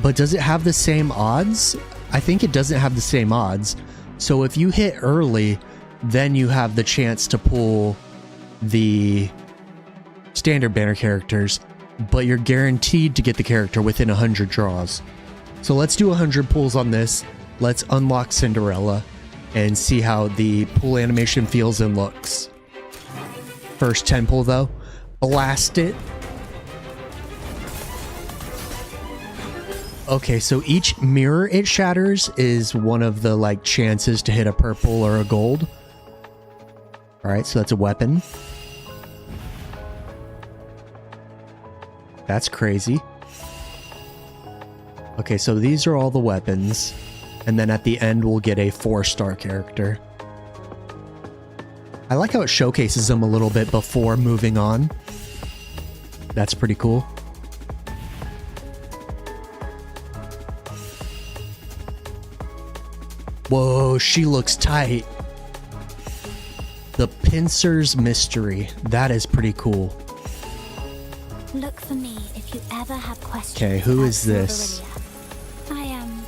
But does it have the same odds? I think it doesn't have the same odds. So if you hit early, then you have the chance to pull the standard banner characters, but you're guaranteed to get the character within 100 draws. So let's do 100 pulls on this. Let's unlock Cinderella and see how the pool animation feels and looks. First 10 pull though. Blast it. Okay, so each mirror it shatters is one of the like chances to hit a purple or a gold. Alright, so that's a weapon. That's crazy. Okay, so these are all the weapons. And then at the end, we'll get a 4-star character. I like how it showcases them a little bit before moving on. That's pretty cool. Whoa, she looks tight. The Pincers Mystery. That is pretty cool. Look for me if you ever have questions. Okay, who is this? I am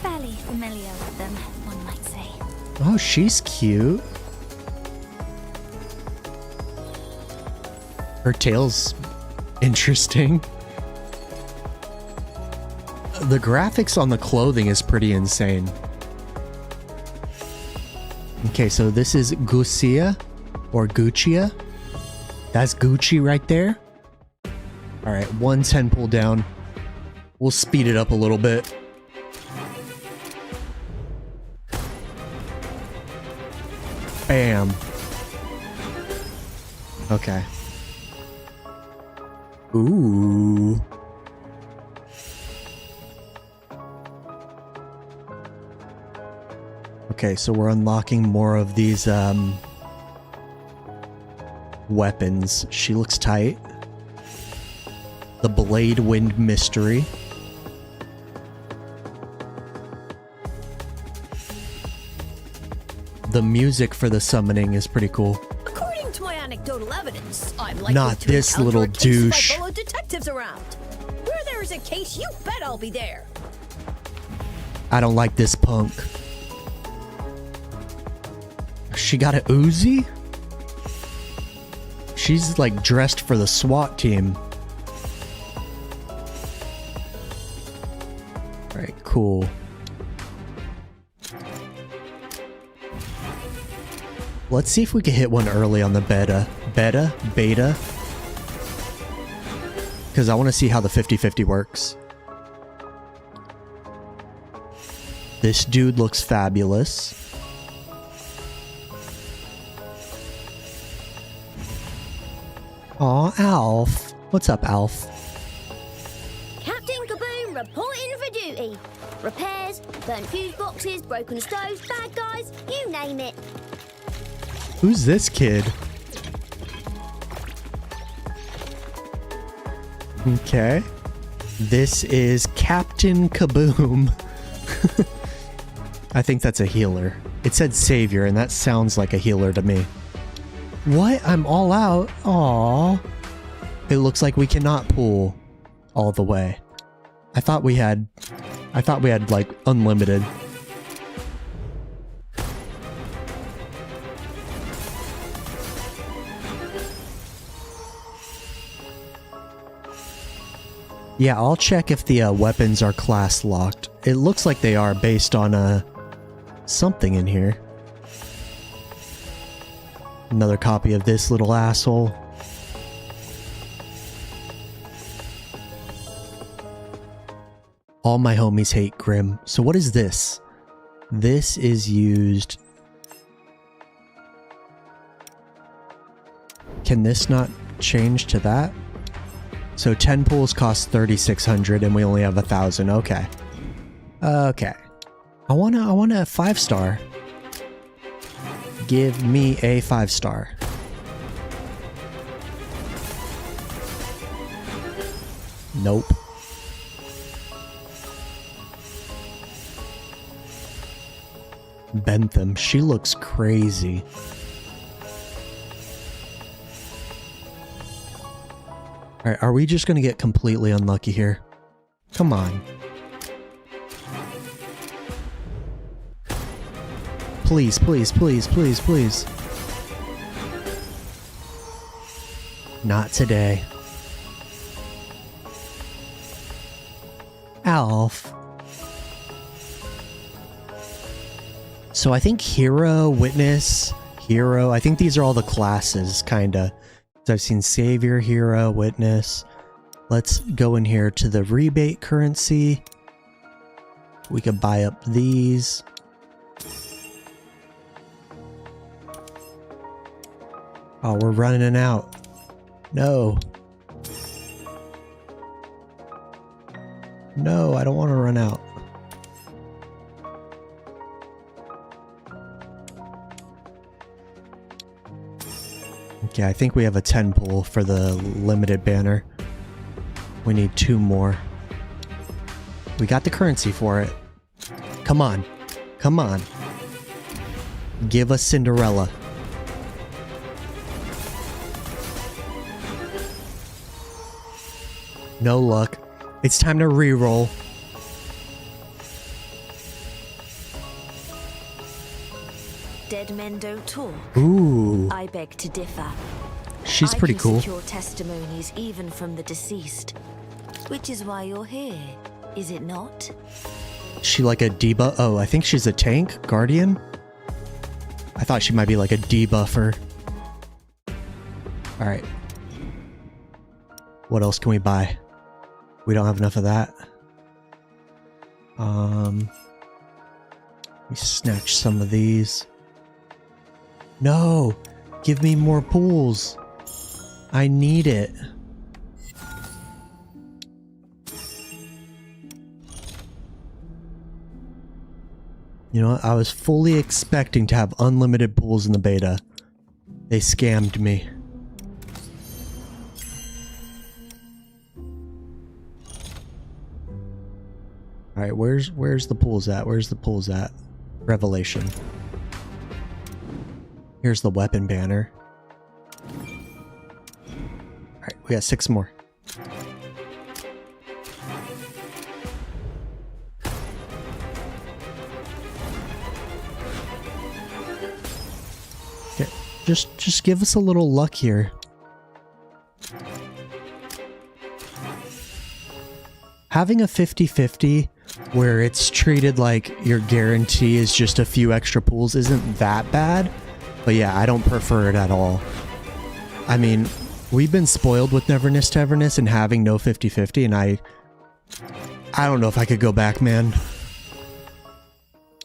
fairly familiar with them, one might say. Oh, she's cute. Her tail's interesting. The graphics on the clothing is pretty insane. Okay, so this is Gucia or Guccia. That's Gucci right there. All right, 110 pull down. We'll speed it up a little bit. Bam. Okay. Ooh. Okay, so we're unlocking more of these weapons. She looks tight. The Blade Wind Mystery. The music for the summoning is pretty cool. According to my anecdotal evidence, I'm likely Not to this encounter little a case douche. if I follow detectives around. Where there is a case, you bet I'll be there. I don't like this punk. She got a Uzi? She's like dressed for the SWAT team. Alright, cool. Let's see if we can hit one early on the beta. Beta? Because I want to see how the 50-50 works. This dude looks fabulous. Aw, Alf. What's up, Alf? Captain Kaboom reporting for duty. Repairs, burnt fuse boxes, broken stoves, bad guys, you name it. Who's this kid? Okay. This is Captain Kaboom. I think that's a healer. It said savior, and that sounds like a healer to me. What? I'm all out? Aww. It looks like we cannot pull all the way. I thought we had like unlimited. Yeah, I'll check if the weapons are class locked. It looks like they are based on something in here. Another copy of this little asshole. All my homies hate Grim. So what is this? This is used... Can this not change to that? So 10 pulls cost 3,600 and we only have 1,000. Okay. Okay. I want a 5-star. Give me a 5-star. Nope. Bentham, she looks crazy. Alright, are we just gonna get completely unlucky here? Come on. Please, please, please, please, please. Not today. Alf. So I think Hero, Witness, Hero, I think these are all the classes, kinda. So I've seen Savior, Hero, Witness. Let's go in here to the rebate currency. We could buy up these. Oh, we're running out. No. No, I don't want to run out. Okay, I think we have a 10 pull for the limited banner. We need 2 more. We got the currency for it. Come on. Come on. Give us Cinderella. No luck. It's time to re-roll. Dead men don't talk. Ooh. I beg to differ. She's pretty cool. I can secure testimonies even from the deceased, which is why you're here. is it not? She like a debuff? Oh, I think she's a tank guardian. I thought she might be like a debuffer. All right. What else can we buy? We don't have enough of that. Let me snatch some of these. No, give me more pools. I need it. You know what? I was fully expecting to have unlimited pools in the beta. They scammed me. Alright, where's the pools at? Where's the pools at? Revelation. Here's the weapon banner. Alright, we got 6 more. Okay, just give us a little luck here. Having a 50-50 where it's treated like your guarantee is just a few extra pools isn't that bad. But yeah, I don't prefer it at all. I mean, we've been spoiled with Neverness to Everness and having no 50-50, and I don't know if I could go back, man.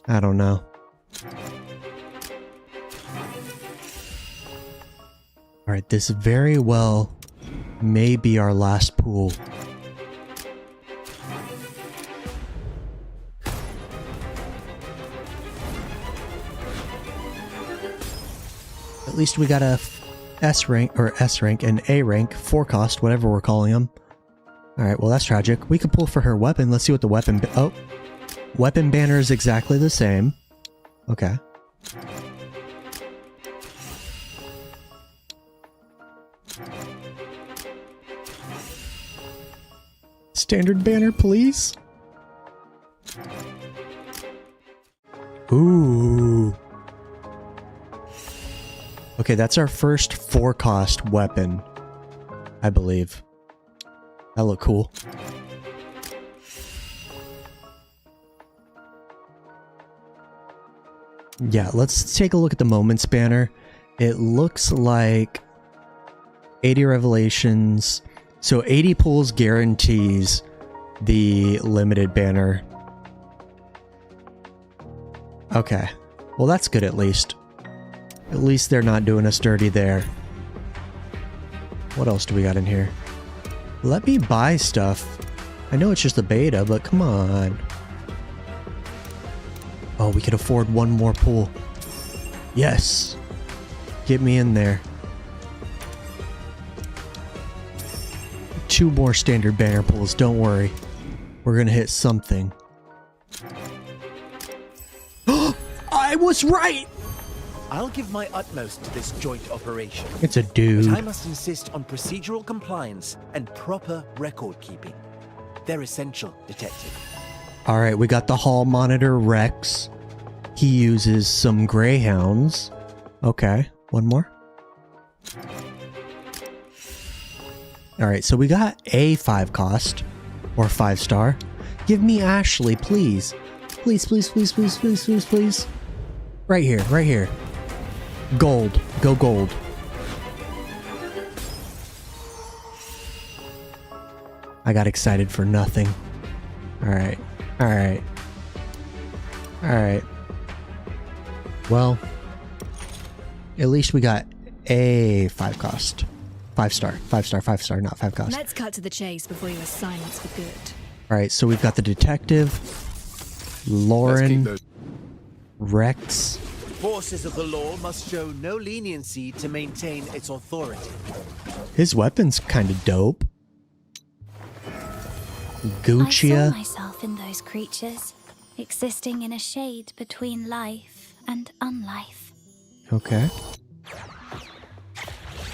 I don't know. Alright, this very well may be our last pool. At least we got a S rank, or S rank, and A rank, 4 cost, whatever we're calling them. Alright, well that's tragic. We could pull for her weapon. Let's see what the weapon... Oh! Weapon banner is exactly the same. Okay. Standard banner, please? Ooh. Okay, that's our first 4 cost weapon, I believe. That look cool. Yeah, let's take a look at the Moments banner. It looks like 80 revelations. So 80 pulls guarantees the limited banner. Okay. Well, that's good at least. At least they're not doing us dirty there. What else do we got in here? Let me buy stuff. I know it's just a beta, but come on. Oh, we could afford 1 more pool. Yes. Get me in there. 2 more standard banner pools, don't worry. We're gonna hit something. I was right! I'll give my utmost to this joint operation. It's a dude. But I must insist on procedural compliance and proper record keeping. They're essential, Detective. Alright, we got the hall monitor Rex. He uses some greyhounds. Okay, 1 more. Alright, so we got a 5 cost. Or 5 star. Give me Ashley, please. Please, please, please, please, please, please, please. Right here, right here. Gold. Go gold. I got excited for nothing. Alright. Alright. Alright. Well, at least we got a 5 cost. 5 star. 5 star, 5 star, not 5 cost. Let's cut to the chase before you are silenced for good. Alright, so we've got the detective, Lauren, Rex. Forces of the law must show no leniency to maintain its authority. His weapon's kind of dope. Guccia. I saw myself in those creatures, existing in a shade between life and unlife. Okay.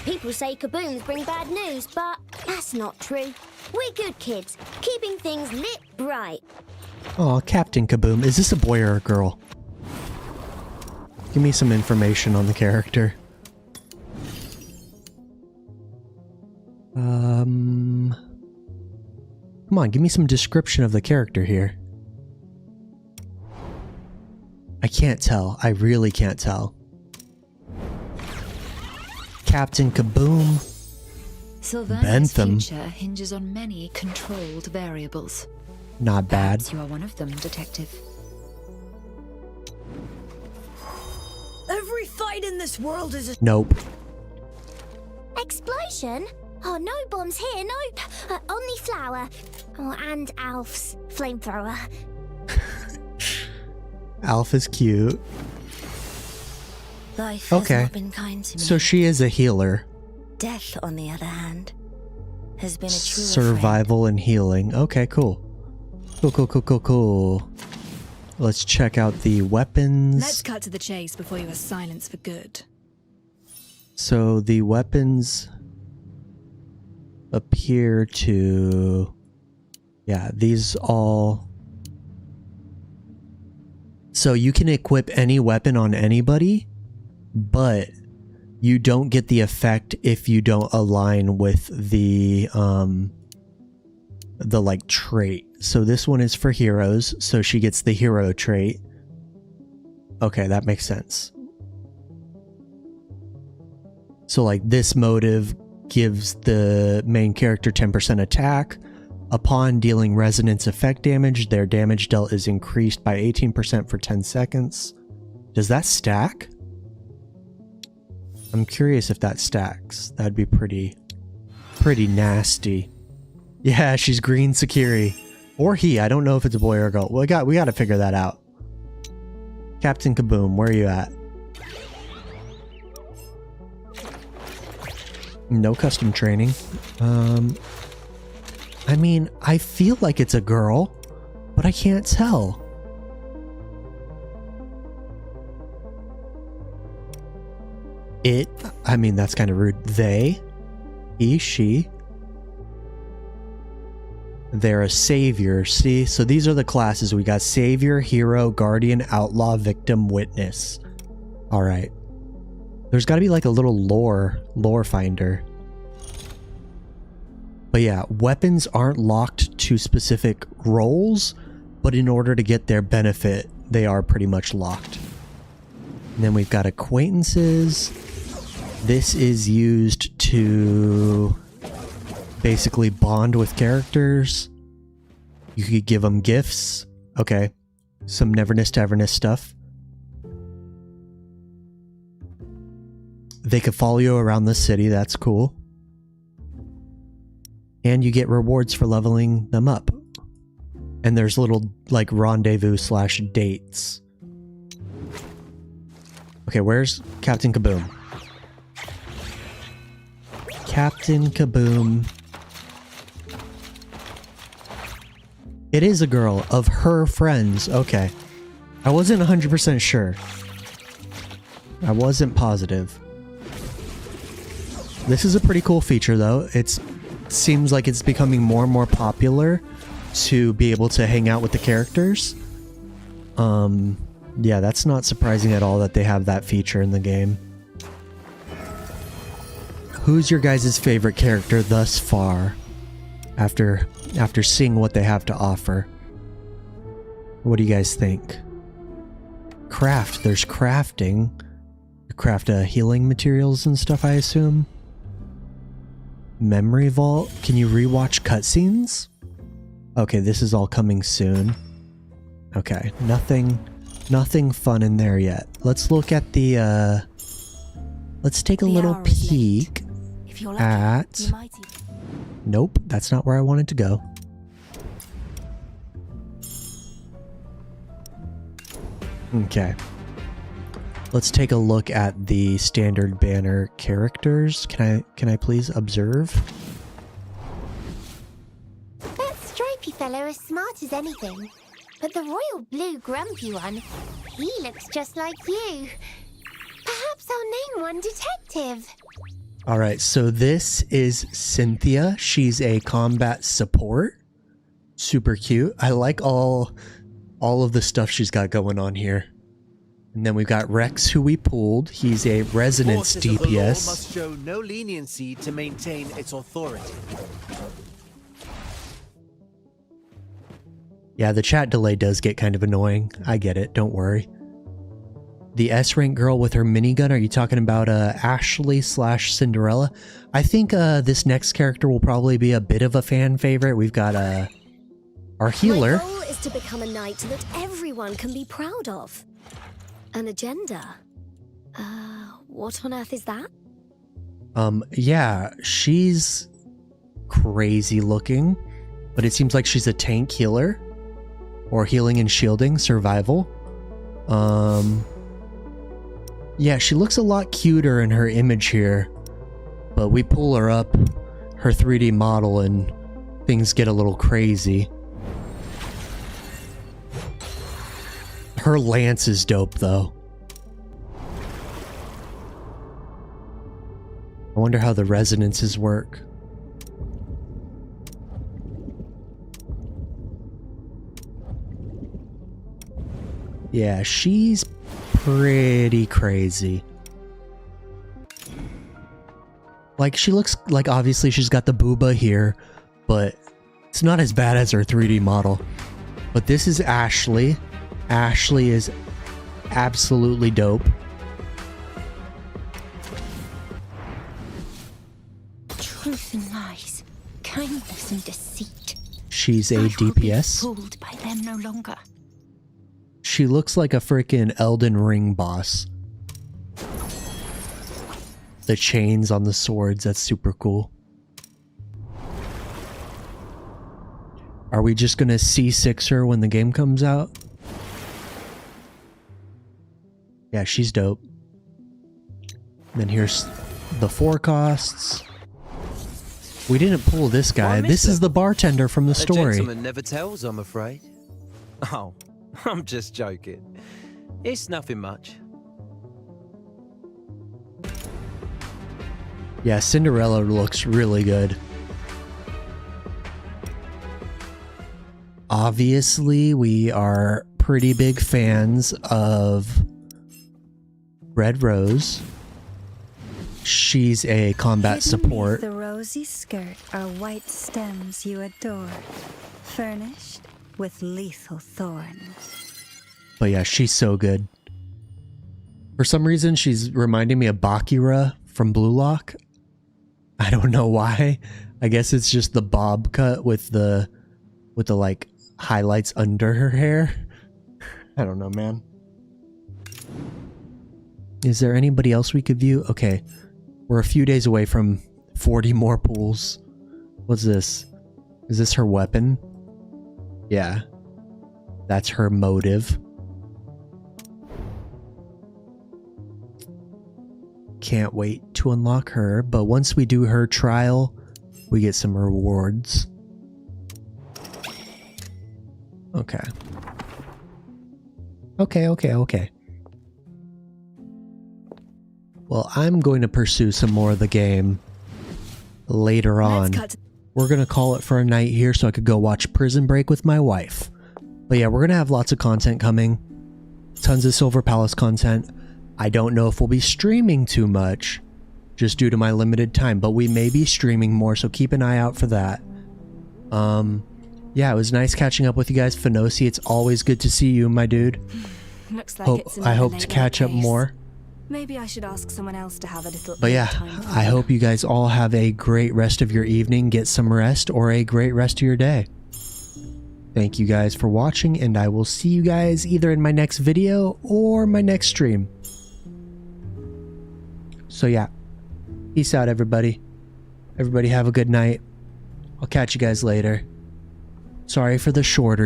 People say kabooms bring bad news, but that's not true. We're good kids, keeping things lit bright. Oh, Captain Kaboom. Is this a boy or a girl? Give me some information on the character. Come on, give me some description of the character here. I can't tell. I really can't tell. Captain Kaboom. Sylvania's Bentham. future hinges on many controlled variables. Not bad. Perhaps you are one of them, Detective. Every fight in this world is a... Nope. Explosion? Oh, no bombs here, nope. Only flour. Oh, and Alf's flamethrower. Alpha's cute. Life Okay. has not been kind to me. So she is a healer. Death, on the other hand, has been a true Survival and healing. Okay, cool. Cool. Let's check out the weapons. Let's cut to the chase before you are silenced for good. So the weapons appear to... Yeah, these all... So you can equip any weapon on anybody, but you don't get the effect if you don't align with the like trait. So this one is for heroes, so she gets the hero trait. Okay, that makes sense. So like this motive gives the main character 10% attack. Upon dealing resonance effect damage, their damage dealt is increased by 18% for 10 seconds. Does that stack? I'm curious if that stacks. That'd be pretty nasty. Yeah, she's green Sakiri. Or he. I don't know if it's a boy or a girl. We got to figure that out. Captain Kaboom, where are you at? No custom training. I mean, I feel like it's a girl, but I can't tell. It, I mean, that's kind of rude. They, he, she. They're a savior. See, so these are the classes. We got savior, hero, guardian, outlaw, victim, witness. All right. There's got to be like a little lore finder. But yeah, weapons aren't locked to specific roles, but in order to get their benefit, they are pretty much locked. And then we've got acquaintances. This is used to basically bond with characters. You could give them gifts. Okay. Some Neverness to Everness stuff. They could follow you around the city. That's cool. And you get rewards for leveling them up. And there's little like rendezvous / dates. Okay, where's Captain Kaboom? Captain Kaboom. It is a girl of her friends. Okay. I wasn't 100% sure. I wasn't positive. This is a pretty cool feature though. It seems like it's becoming more and more popular to be able to hang out with the characters. Yeah, that's not surprising at all that they have that feature in the game. Who's your guys' favorite character thus far? After seeing what they have to offer. What do you guys think? Craft. There's crafting. You craft healing materials and stuff, I assume. Memory vault. Can you rewatch cutscenes? Okay, this is all coming soon. Okay, nothing fun in there yet. Let's look at the let's take a little peek at... Nope, that's not where I wanted to go. Okay. Let's take a look at the standard banner characters. Can I please observe? That stripy fellow is smart as anything. But the royal blue grumpy one, he looks just like you. Perhaps I'll name one Detective. Alright, so this is Cynthia. She's a combat support. Super cute. I like all of the stuff she's got going on here. And then we've got Rex, who we pulled. He's a resonance Forces of the law DPS. must show no leniency to maintain its authority. Yeah, the chat delay does get kind of annoying. I get it, don't worry. The S-rank girl with her minigun, are you talking about Ashley / Cinderella? I think this next character will probably be a bit of a fan favorite. We've got our healer. My goal is to become a knight that everyone can be proud of. An agenda. What on earth is that? Yeah, she's crazy looking, but it seems like she's a tank healer. Or healing and shielding, survival. Yeah, she looks a lot cuter in her image here. But we pull her up, her 3D model, and things get a little crazy. Her lance is dope, though. I wonder how the resonances work. Yeah, she's pretty crazy. Like, she looks like, obviously she's got the booba here, but it's not as bad as her 3D model. But this is Ashley. Ashley is absolutely dope. Truth and lies, kindness and deceit. She's a I will be DPS. fooled by them no longer. She looks like a freaking Elden Ring boss. The chains on the swords, that's super cool. Are we just gonna C6 her when the game comes out? Yeah, she's dope. And then here's the forecasts. We didn't pull this guy. This is the bartender from the story. A gentleman never tells, I'm afraid. Oh, I'm just joking. It's nothing much. Yeah, Cinderella looks really good. Obviously, we are pretty big fans of Red Rose. She's a combat support. The rosy skirt are white stems you adore, furnished with lethal thorns. But yeah, she's so good. For some reason, she's reminding me of Bakira from Blue Lock. I don't know why. I guess it's just the bob cut with the like highlights under her hair. I don't know, man. Is there anybody else we could view? Okay. We're a few days away from 40 more pools. What's this? Is this her weapon? Yeah. That's her motive. Can't wait to unlock her, but once we do her trial, we get some rewards. Okay. Okay. Well, I'm going to pursue some more of the game later on. We're going to call it for a night here so I could go watch Prison Break with my wife. But yeah, we're going to have lots of content coming. Tons of Silver Palace content. I don't know if we'll be streaming too much, just due to my limited time, but we may be streaming more, so keep an eye out for that. Yeah, it was nice catching up with you guys. Fenosi, it's always good to see you, my dude. Looks like it's I hope to catch up more. Maybe I should ask someone else to have a little. But yeah, I hope you guys all have a great rest of your evening, get some rest, or a great rest of your day. Thank you guys for watching, and I will see you guys either in my next video or my next stream. So yeah, peace out, everybody. Everybody have a good night. I'll catch you guys later. Sorry for the shorter